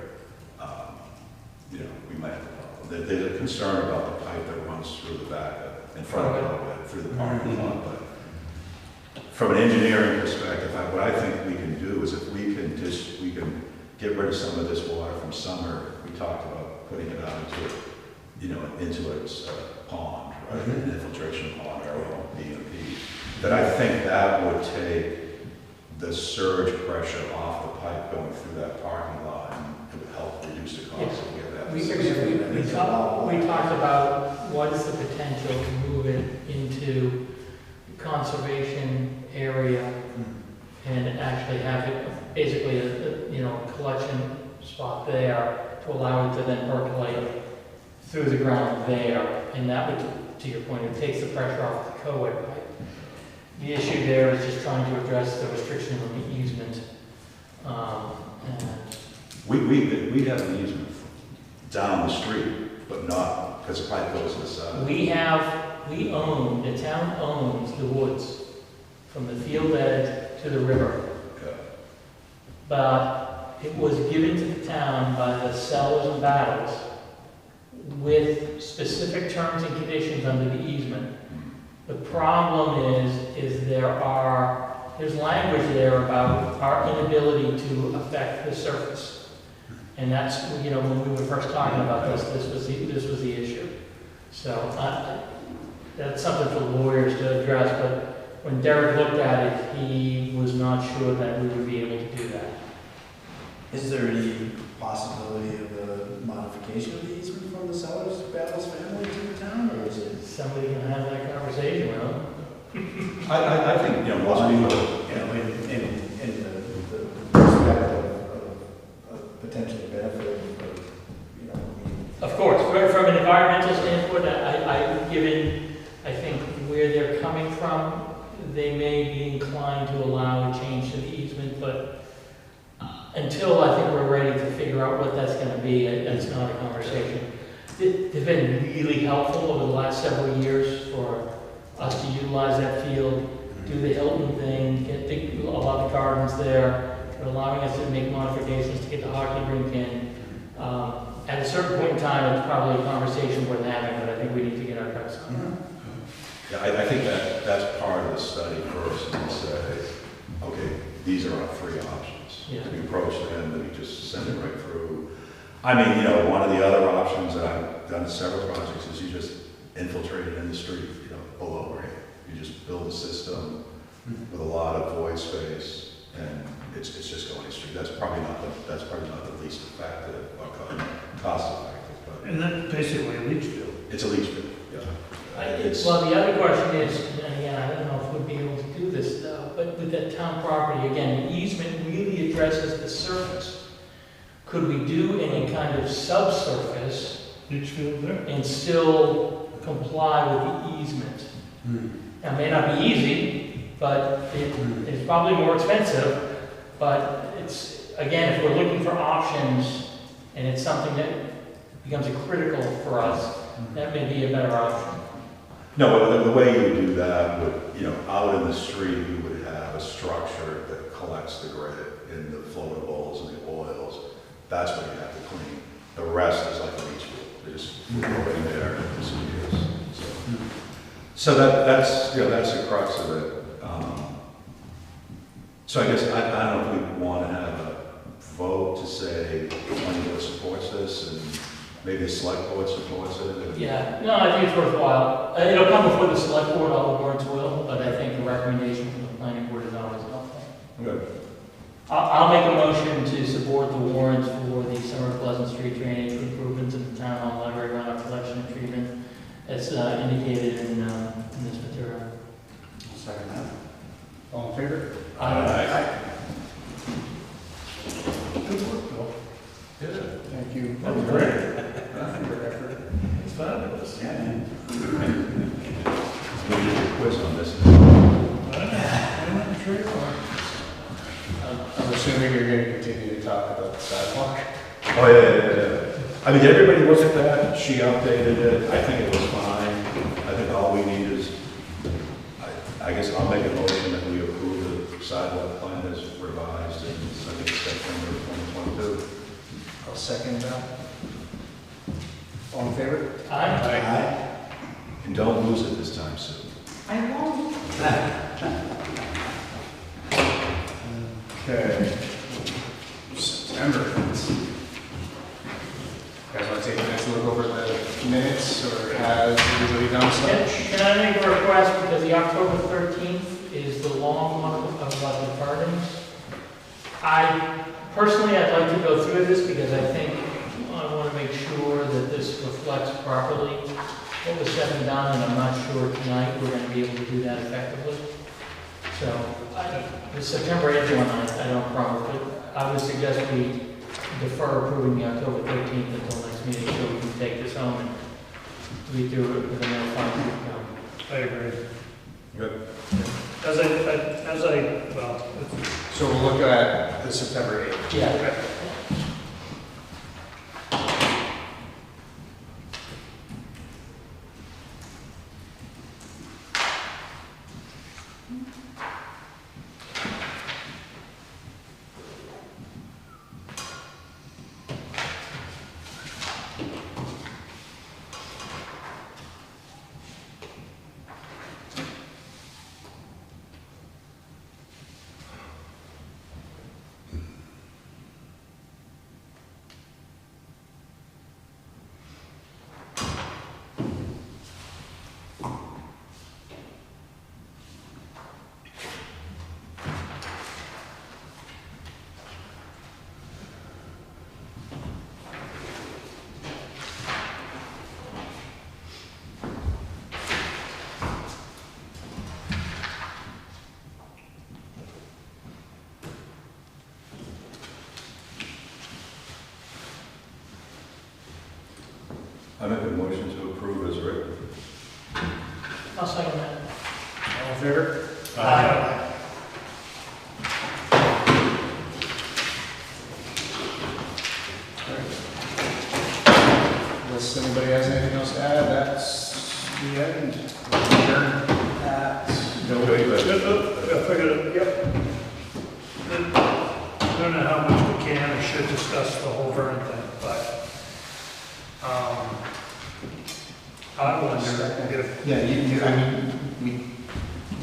we might have a problem. There's a concern about the pipe that runs through the back, in front of it, through the parking lot, but from an engineering perspective, what I think we can do is if we can get rid of some of this water from summer. We talked about putting it out into its pond, right? An infiltration pond, or BMP. That I think that would take the surge pressure off the pipe going through that parking lot, and it would help reduce the cost of getting that. We talked about what is the potential to move it into conservation area and actually have it basically a collection spot there to allow it to then percolate through the ground there. And that would, to your point, it takes the pressure off the co-ed pipe. The issue there is just trying to address the restriction on the easement. We have an easement down the street, but not because the pipe goes to the side. The town owns the woods from the field edge to the river. Okay. But it was given to the town by the Sellers and Battles with specific terms and conditions under the easement. The problem is there's language there about our inability to affect the surface. And that's, when we were first talking about this was the issue. So that's something for lawyers to address, but when Derek looked at it, he was not sure that we would be able to do that. Is there any possibility of a modification of the easement from the Sellers Battles family to the town, or is it? Somebody can have that conversation with them. I think, most people, In the perspective of potentially benefiting, Of course, from an environmental standpoint, I think where they're coming from, they may be inclined to allow a change to the easement, but until I think we're ready to figure out what that's going to be, it's not a conversation. They've been really helpful over the last several years for us to utilize that field, do the Hilton thing, get a lot of gardens there. They're allowing us to make modifications to get the hockey rink in. At a certain point in time, it's probably a conversation worth having, but I think we need to get our ducks on. Yeah, I think that's part of the study first, and say, okay, these are our three options. Yeah. Do we approach them, do we just send it right through? I mean, one of the other options that I've done several projects is you just infiltrate it in the street, below grade. You just build a system with a lot of void space, and it's just going to the street. That's probably not the least effective or cost effective, but And that's basically a leach field. it's a leach field. Yeah. Well, the other question is, and again, I don't know if we'd be able to do this though, but with that town property, again, the easement really addresses the surface. Could we do any kind of subsurface Leach field there. and still comply with the easement? Now, it may not be easy, but it's probably more expensive, but it's, again, if we're looking for options and it's something that becomes a critical for us, that may be a better option. No, but the way you would do that would, out in the street, you would have a structure that collects the grit in the floatables and the oils. That's what you have to clean. The rest is like a leach field. They just go in there and it disappears. So that's the crux of it. So I guess, I don't know if we want to have a vote to say the planning board supports this and maybe the select board supports it. And Yeah, no, I think it's worthwhile. It'll come before the select board, all the boards will, but I think a recommendation from the planning board is always helpful. Good. I'll make a motion to support the warrants for the Summer Pleasant Street drainage improvements in the town hall library runoff collection and treatment as indicated in this material. Second that. All in favor? Good work, Bill. Good. Thank you. That was great. For your effort. It's fabulous. Yeah, man. We'll do a quiz on this. assuming you're going to continue to talk about the sidewalk. Oh, yeah. I mean, everybody looked at that, she updated it, I think it was fine. I think all we need is, I guess I'll make a motion that we approve the sidewalk plan as revised in, I think, September 2022. I'll second that. All in favor? Aye. And don't lose it this time, Sue. I won't. Okay. September. You guys want to take a minute to look over the minutes, or has everybody done such? Can I make a request, because the October 13th is the long one of the pardons? I'd like to go through this, because I think I want to make sure that this reflects properly what was said and done, and I'm not sure tonight we're going to be able to do that effectively. So, the September 8th one, I don't promise, but I would suggest we defer approving the October 13th until next meeting, so we can take this home and read through it with a more fine. I agree. Good. Well, So we'll look at the September 8th. Yeah. I make a motion to approve as written. I'll second that. All in favor? Aye. Unless anybody has anything else to add, that's the end. We'll adjourn at I figured, yep. I don't know how much we can or should discuss the whole Vern thing, but, I wonder if, Yeah, I mean,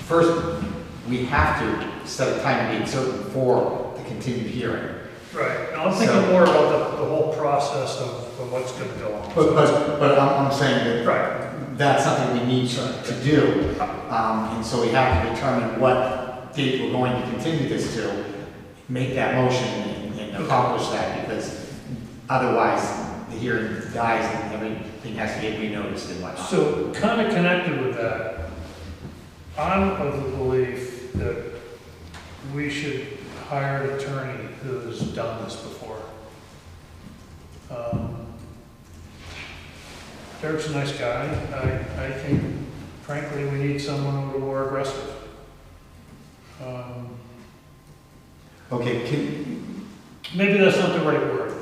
first, we have to set a time and date certain for the continued hearing. right, and I'm thinking more about the whole process of what's gonna go on. But I'm saying that Right, that's something we need to do. And so we have to determine what date we're going to continue this to, make that motion and accomplish that, because otherwise the hearing dies and everything has to get renoticed and whatnot. so kind of connected with that, I'm of the belief that we should hire an attorney who's done this before. Derek's a nice guy. I think frankly, we need someone a little more aggressive. Okay, Maybe that's not the right word.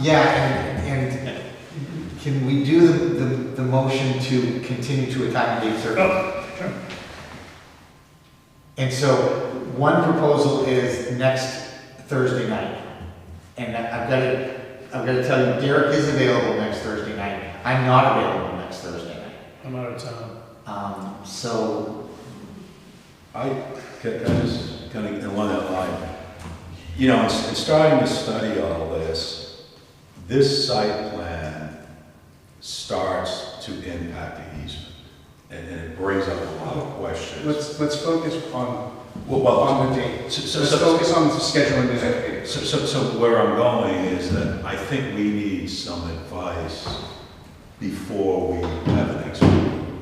yeah, and can we do the motion to continue to a time and date certain? Oh, sure. And so, one proposal is next Thursday night. And I've got to tell you, Derek is available next Thursday night. I'm not available next Thursday night. I'm out of town. So, I just kind of along that line, you know, in starting to study all this site plan starts to impact the easement, and it brings up a lot of questions. Let's focus on Well, the date. so- Let's focus on scheduling the date. So where I'm going is that I think we need some advice before we have an next meeting,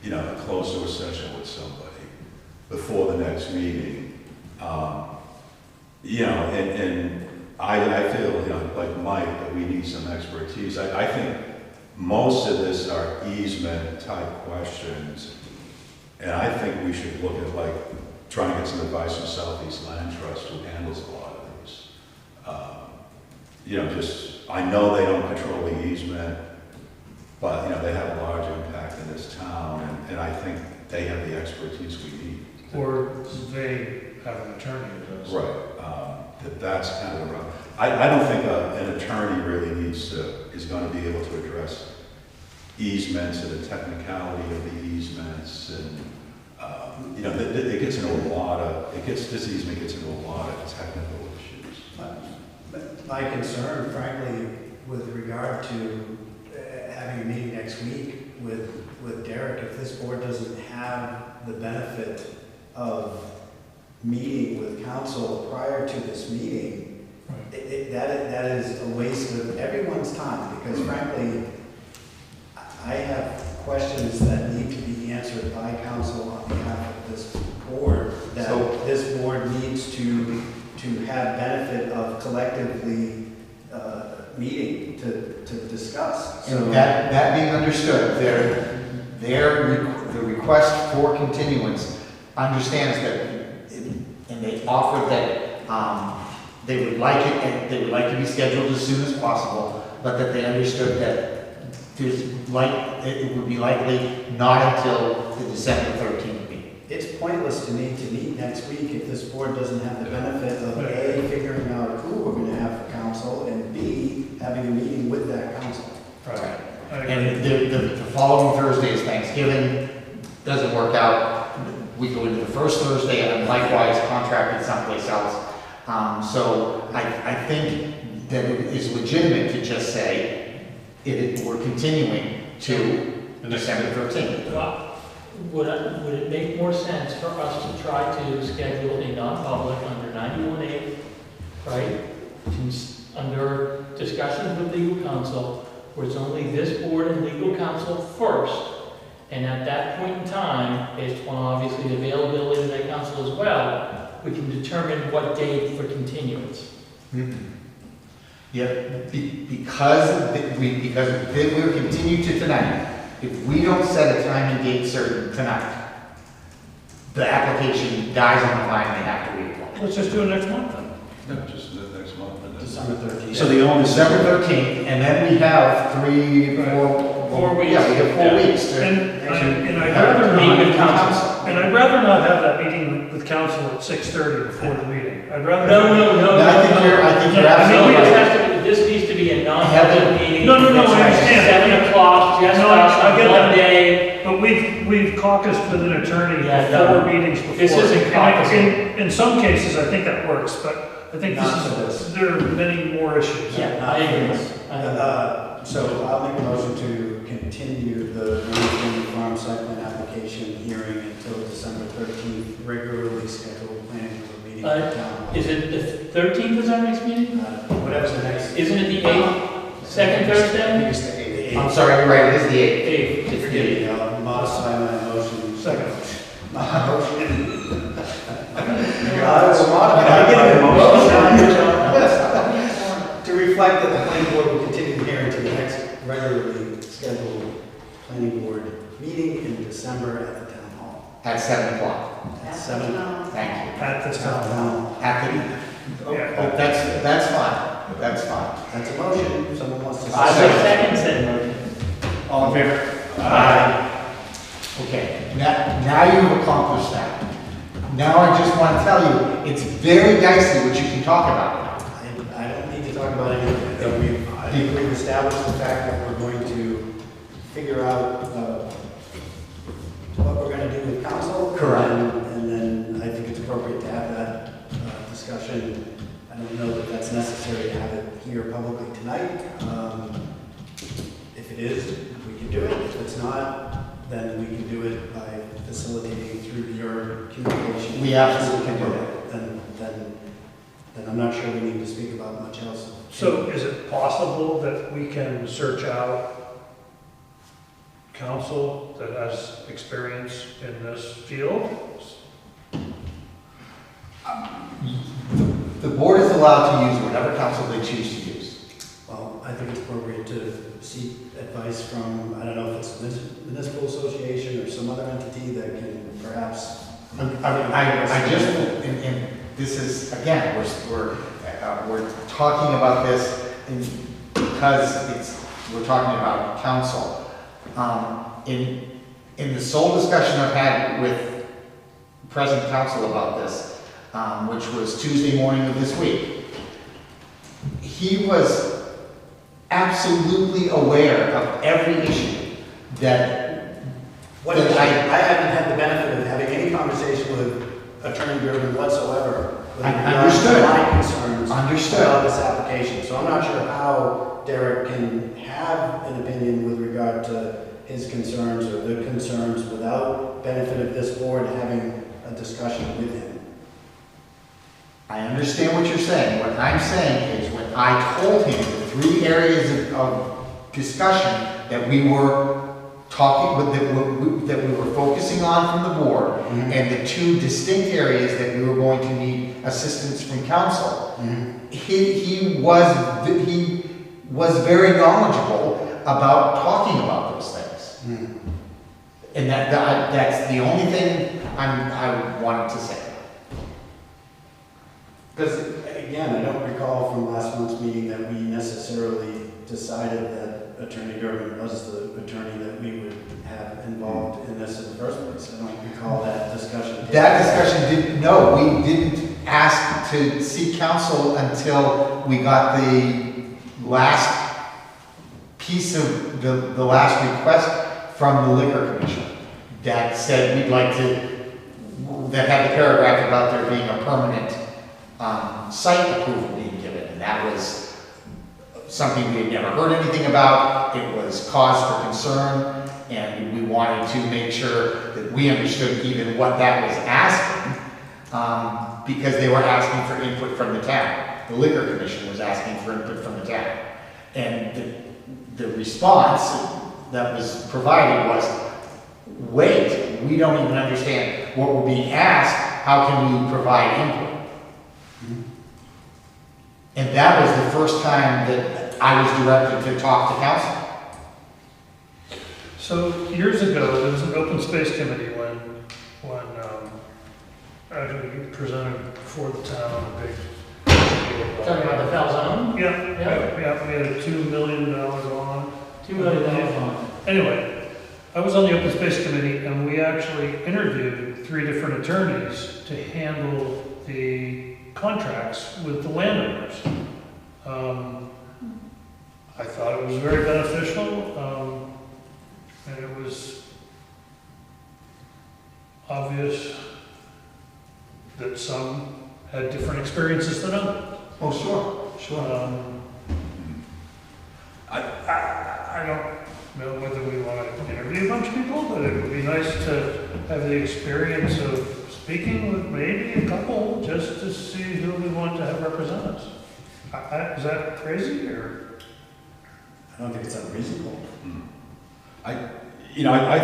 you know, a close door session with somebody before the next meeting. You know, and I feel, you know, like Mike, that we need some expertise. I think most of this are easement type questions, and I think we should look at like trying to get some advice from Southeast Land Trust, who handles a lot of these. You know, just, I know they don't control the easement, but, you know, they have a large impact in this town, and I think they have the expertise we need. Or they have an attorney who does. Right, that's kind of the rub. I don't think an attorney really is gonna be able to address easements and the technicality of the easements, and, you know, it gets into this easement gets into a lot of technical issues. My concern, frankly, with regard to having a meeting next week with Derek, if this board doesn't have the benefit of meeting with council prior to this meeting, that is a waste of everyone's time, because frankly, I have questions that need to be answered by council on behalf of this board, that this board needs to have benefit of collectively meeting to discuss. And that being understood, the request for continuance understands that, and they offered that they would like it, and they would like to be scheduled as soon as possible, but that they understood that it would be likely not until the December 13th meeting. It's pointless to me to meet next week if this board doesn't have the benefit of A, figuring out who we're gonna have for council, and B, having a meeting with that council. Right. I agree. And the following Thursday is Thanksgiving, doesn't work out, we go into the first Thursday, and likewise contracted someplace else. So I think that it is legitimate to just say, we're continuing to December 13th. Would it make more sense for us to try to schedule a non-public under 91A, right? Under discussions with legal counsel, where it's only this board and legal counsel first, and at that point in time, based on obviously the availability of that counsel as well, we can determine what date for continuance. Yeah, because we're continuing to tonight, if we don't set a time and date certain tonight, the application dies on the vine, they have to reapply. Let's just do it next month then. No, just next month. and then- December 13th. So the only December 13th, and then we have 4 weeks. Yeah, we have 4 weeks to. And I'd rather Meet with not, council. and I'd rather not have that meeting with council at 6:30 before the meeting. I'd rather. No, I think you're absolutely right. This needs to be a non-public meeting. No, I It's understand. 7 o'clock, just No, us I on get that. one day. But we've caucused with an attorney Yeah, before no. meetings before. This isn't And caucusing. In some cases, I think that works, but I think Not for this. there are many more issues. Yeah, I agree. So I'll make a motion to continue the Green Farm site plan application hearing until December 13th, regularly scheduled planning board meeting in town. Is it the 13th is our next meeting? Whatever's the next. Isn't it the 8th? Second I Thursday? think it's the 8th. I'm sorry, you're right, it is the 8th. 8th. It's the 8th. Forgive me, I'll modify my motion. Second. My motion. To reflect that the planning board will continue the hearing to the next regularly scheduled planning board meeting in December at the town hall. At 7 o'clock. At 7. Thank you. At the town hall. At the, Yeah. that's fine, that's fine. That's a motion, if someone wants to. I second said motion. All in favor? Okay, now you've accomplished that. Now I just want to tell you, it's very dicey what you can talk about. I don't need to talk about anything. I think we've established the fact that we're going to figure out what we're going to do with council. Correct. And then I think it's appropriate to have that discussion. I don't know that that's necessary to have it here publicly tonight. If it is, we can do it. If it's not, then we can do it by facilitating through your communication. We absolutely can do it. Then I'm not sure we need to speak about much else. So is it possible that we can search out counsel that has experience in this field? The board is allowed to use whatever counsel they choose to use. Well, I think it's appropriate to seek advice from, I don't know if it's a municipal association or some other entity that can perhaps I just, and this is, again, we're talking about this because we're talking about council. In the sole discussion I've had with present council about this, which was Tuesday morning of this week, he was absolutely aware of every issue that What is, I haven't had the benefit of having any conversation with Attorney Durbin whatsoever with regards to my concerns Understood. about this application. So I'm not sure how Derek can have an opinion with regard to his concerns or the concerns without benefit of this board having a discussion with him. I understand what you're saying. What I'm saying is when I told him the 3 areas of discussion that we were talking, that we were focusing on from the board, and the 2 distinct areas that we were going to need assistance from council, he was very knowledgeable about talking about those things. And that's the only thing I wanted to say. Because, again, I don't recall from last month's meeting that we necessarily decided that Attorney Durbin was the attorney that we would have involved in this in the first place. I don't recall that discussion. That discussion we didn't ask to seek counsel until we got the last piece of the last request from the Liquor Commission that said we'd like to, that had the paragraph about there being a permanent site approval being given, and that was something we had never heard anything about. It was cause for concern, and we wanted to make sure that we understood even what that was asking, because they were asking for input from the town. The Liquor Commission was asking for input from the town. And the response that was provided was, wait, we don't even understand what we're being asked, how can we provide input? And that was the first time that I was directed to talk to council. So years ago, there was an open space committee when actually we presented before the town a big. Talking about the Fell Zone? Yeah, we had a $2 million bond. $2 million bond. Anyway, I was on the open space committee and we actually interviewed 3 different attorneys to handle the contracts with the landowners. I thought it was very beneficial, and it was obvious that some had different experiences than others. Oh, sure. I don't know whether we want to interview a bunch of people, but it would be nice to have the experience of speaking with maybe a couple, just to see who we want to have represent us. Is that crazy, or? I don't think it's unreasonable. I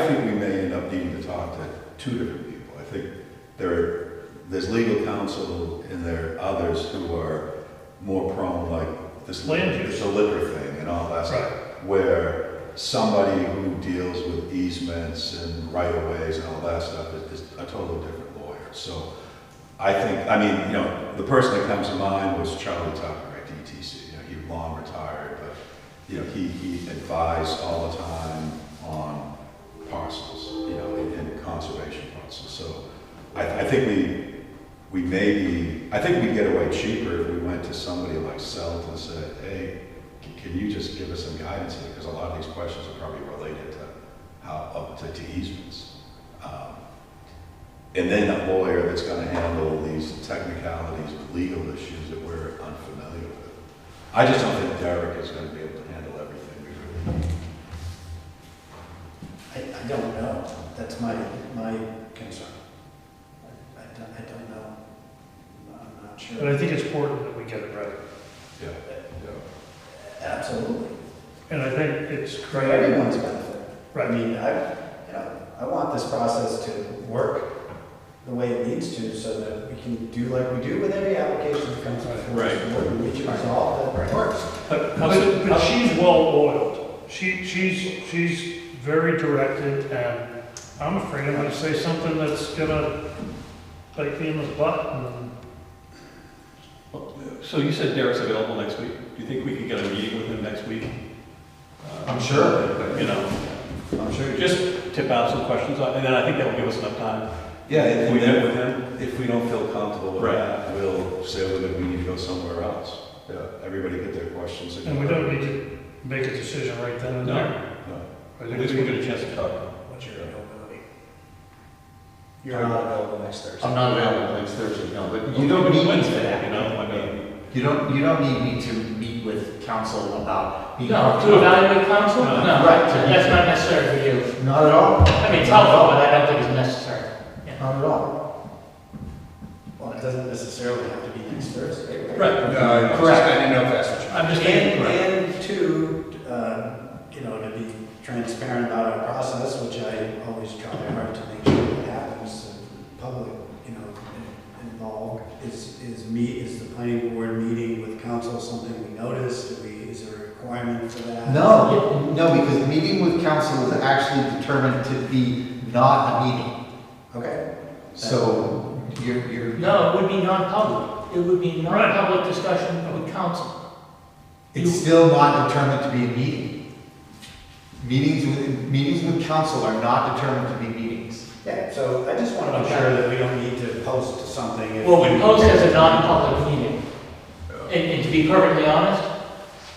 think we may end up needing to talk to 2 different people. I think there's legal counsel and there are others who are more prone, like this Land use. the liquor thing and all that stuff, where somebody who deals with easements and right-of-ways and all that stuff is a totally different lawyer. So I think, the person that comes to mind was Charlie Tucker at DTC. He long retired, but he advised all the time on parcels, in conservation parcels. So I think we'd get away cheaper if we went to somebody like Selt and said, hey, can you just give us some guidance here? Because a lot of these questions are probably related to to easements. And then a lawyer that's going to handle these technicalities with legal issues that we're unfamiliar with. I just don't think Derek is going to be able to handle everything. I don't know. That's my concern. I don't know. I'm not sure. But I think it's important that we get it right. Yeah. Absolutely. And I think it's For great. everyone's benefit. Right. I mean, I want this process to work the way it needs to, so that we can do like we do with every application that comes before this board, and reach a result that works. But she's well oiled. She's very directed, and I'm afraid I'm gonna say something that's gonna bite me in the butt and So you said Derek's available next week. Do you think we could get a meeting with him next week? I'm sure. You know, I'm sure. just tip out some questions, and then I think that will give us enough time. Yeah, If we met with him, if we don't feel comfortable with Right. that, we'll say whether we need to go somewhere else. Yeah, everybody get their questions. we don't need to make a decision right then and there. No. I at think least we- we'll get a chance to talk. What's your availability? You're not available next Thursday. I'm not available next Thursday, no, but you don't need me for that. You know, I mean, You don't need me to meet with council about being. No, to evaluate council? No. No, Right. that's not necessary for you. Not at all. I mean, it's helpful, but I don't think it's necessary. Not at all. Well, it doesn't necessarily have to be next Thursday, right? right. No, correct, I didn't know if that's what you meant. I'm just thinking, And two, you know, to be transparent about our process, which I always try hard to make sure that happens, the public, you know, involved, is the planning board meeting with council something we notice? Is there a requirement for that? No, because meeting with council is actually determined to be not a meeting. Okay. So you're. No, it would be non-public. It would be non-public discussion with council. It's still not determined to be a meeting. Meetings with council are not determined to be meetings. Yeah, so I just want to make sure that we don't need to post something. Well, we post as a non-public meeting. And to be perfectly honest,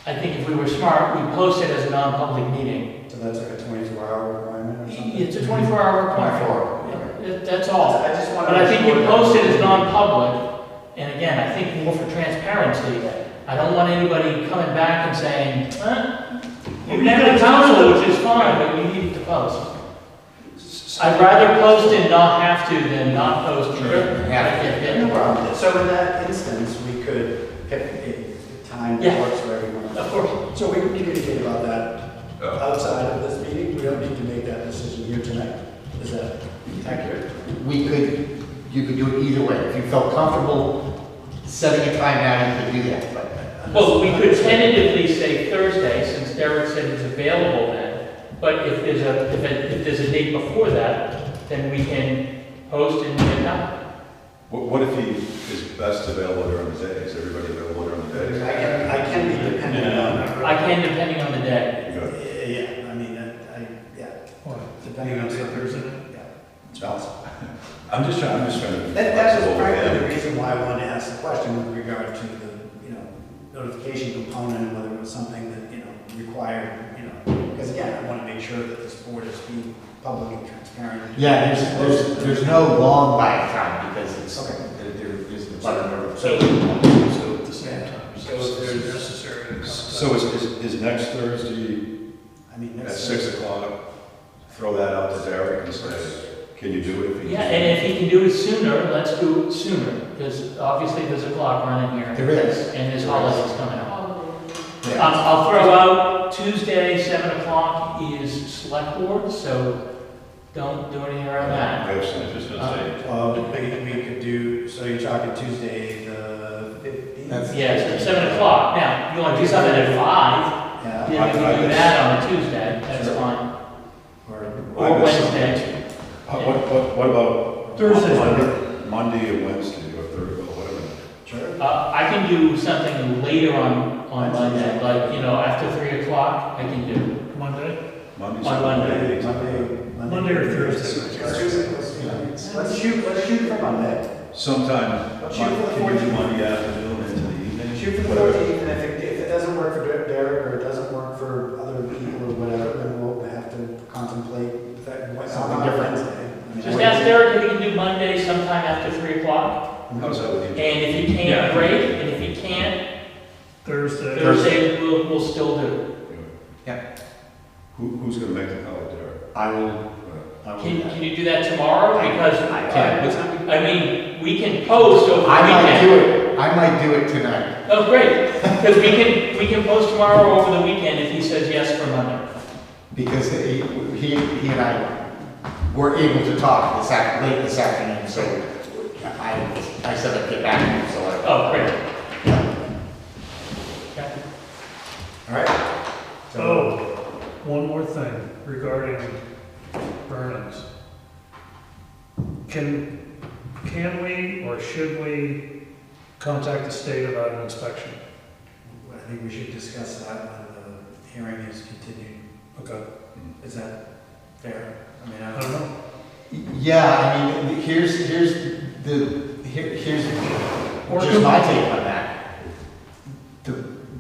I think if we were smart, we'd post it as a non-public meeting. So that's like a 24-hour requirement or something? It's a 24-hour requirement. 24. Yeah, that's all. I just want to. But I think you post it as non-public, and again, I think more for transparency. I don't want anybody coming back and saying, you met with council, which is fine, but you need to post. I'd rather post and not have to than not post. No problem. So in that instance, we could pick a time that Yeah. works for everyone. Of course. So we can communicate about that Oh. outside of this meeting. We don't need to make that decision here tonight. Is that accurate? You could do it either way. If you felt comfortable setting a time now, you could do that, but. Well, we could tentatively say Thursday, since Derek said it's available then. But if there's a date before that, then we can post and get out. What if he is best available during the day? Is everybody available during the day? I can be dependent on. I can, depending on the day. You go, Yeah, I mean, yeah, What? depending on. Thursday? Yeah. I'm just trying to be That was flexible with frankly the him. reason why I wanted to ask the question with regard to the, notification component, whether it was something that, required, because again, I want to make sure that this board is being public and transparent. Yeah, there's no long lag time because it's, Okay. there is the button. So at the same time, So so if it's there's- necessary to come. So is next Thursday I mean, at that's. 6 o'clock, throw that out to Derek and say, can you do it? If he Yeah, can?" and if he can do it sooner, let's do it sooner, because obviously there's a clock running here. There is. And there's holidays coming up. Yeah. I'll throw out Tuesday, 7 o'clock is select board, so don't do anything around that. We have I some- was just gonna say, We could do, so you're talking Tuesday, the 15th? Yes, at 7 o'clock. Now, you want to do something at 5, Yeah. then we can do that on a Tuesday, that's Sure. fine. Or, Or I missed something. Wednesday. What about Thursday's Monday and Wednesday, or Thursday, or whatever? sure. I can do something later on Monday, like, after 3 o'clock, I can do. Monday? Monday's On Monday. Monday or Thursday? Let's shoot for Monday. Sometime, Let's shoot for the can you do 14th. Monday afternoon into the evening? Shoot for the Whatever. 14th, and if it doesn't work for Derek, or it doesn't work for other people or whatever, then we'll have to contemplate something different. Just ask Derek if he can do Monday sometime after 3 o'clock, How's that with you? and if he can, Yeah. great, and if he can't, Thursday. Thursday we'll still do. Who's gonna make the call, Derek? I will. Can you do that tomorrow? Because, I can. I mean, we can post over the I might weekend. do it. I might do it tonight. Oh, great, because we can post tomorrow over the weekend if he says yes for Monday. Because he and I were able to talk late this afternoon, so I said I'd get back to you, so I. Oh, great. Okay. All right. Oh, one more thing regarding Vernon's. can we or should we contact the state about an inspection? I think we should discuss that when the hearing is continued. Okay. Is that fair? I mean, I don't know. Yeah, I mean, here's just my take on that.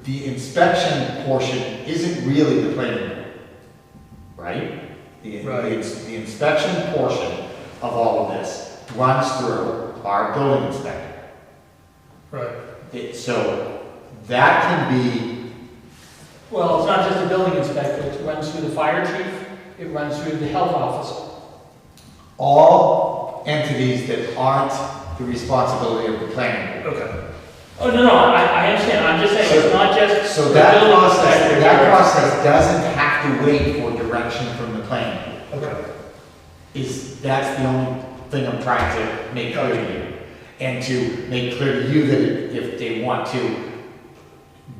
The inspection portion isn't really the planning board, right? Right. The inspection portion of all of this runs through our building inspector. Right. So that can be, Well, it's not just the building inspector, it runs through the fire chief, it runs through the health officer. all entities that aren't the responsibility of the planning board. Okay. Oh, no, I understand, I'm just saying, it's not just So the that building process, inspector. that process doesn't have to wait for direction from the planning board. Okay. That's the only thing I'm trying to make clear to you. And to make clear to you that if they want to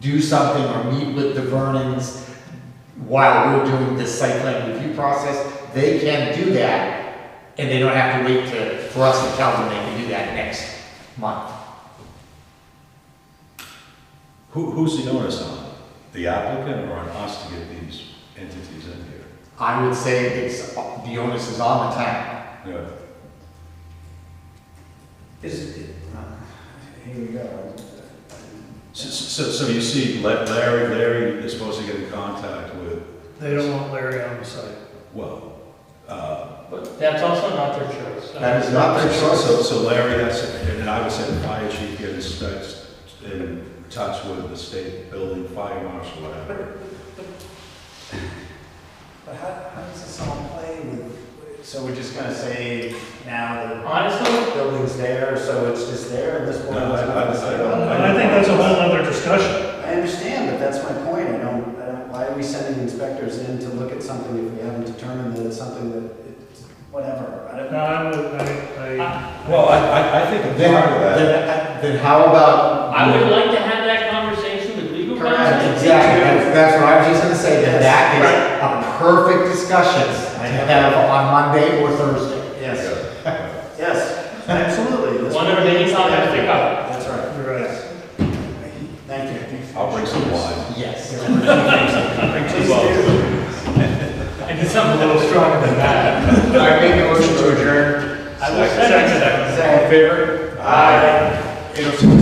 do something or meet with the Vernons while we're doing this site plan review process, they can do that, and they don't have to wait for us to tell them they can do that next month. Who's the onus on? The applicant or on us to get these entities in here? I would say the onus is on the town. Yeah. Here we go. So you see, Larry is supposed to get in contact with, They don't want Larry on the site. well, But that's also not their choice. That is not their choice. so Larry, and I would say the fire chief gets in touch with the state building fire marshal, whatever. But how does this all play with, so we're just gonna say now the Honestly, building's there, so it's just there at this point? No, I don't. And I think that's a whole other discussion. I understand, but that's my point. Why are we sending inspectors in to look at something if we haven't determined that it's something that, it's whatever? I don't No, Well, I think a part of that. Then how about? I would like to have that conversation with legal counsel. Correct, exactly, that's what I was just gonna say, that is a perfect discussion to have on Monday or Thursday. Yes, yes, absolutely. That's One what of we many need to topics do. to cover. That's right. You're right. Yes. Thank you. I'll bring some wine. Yes. I did something a little stronger than that. I make a motion to adjourn. I will second that. All in favor? Aye. 8:06.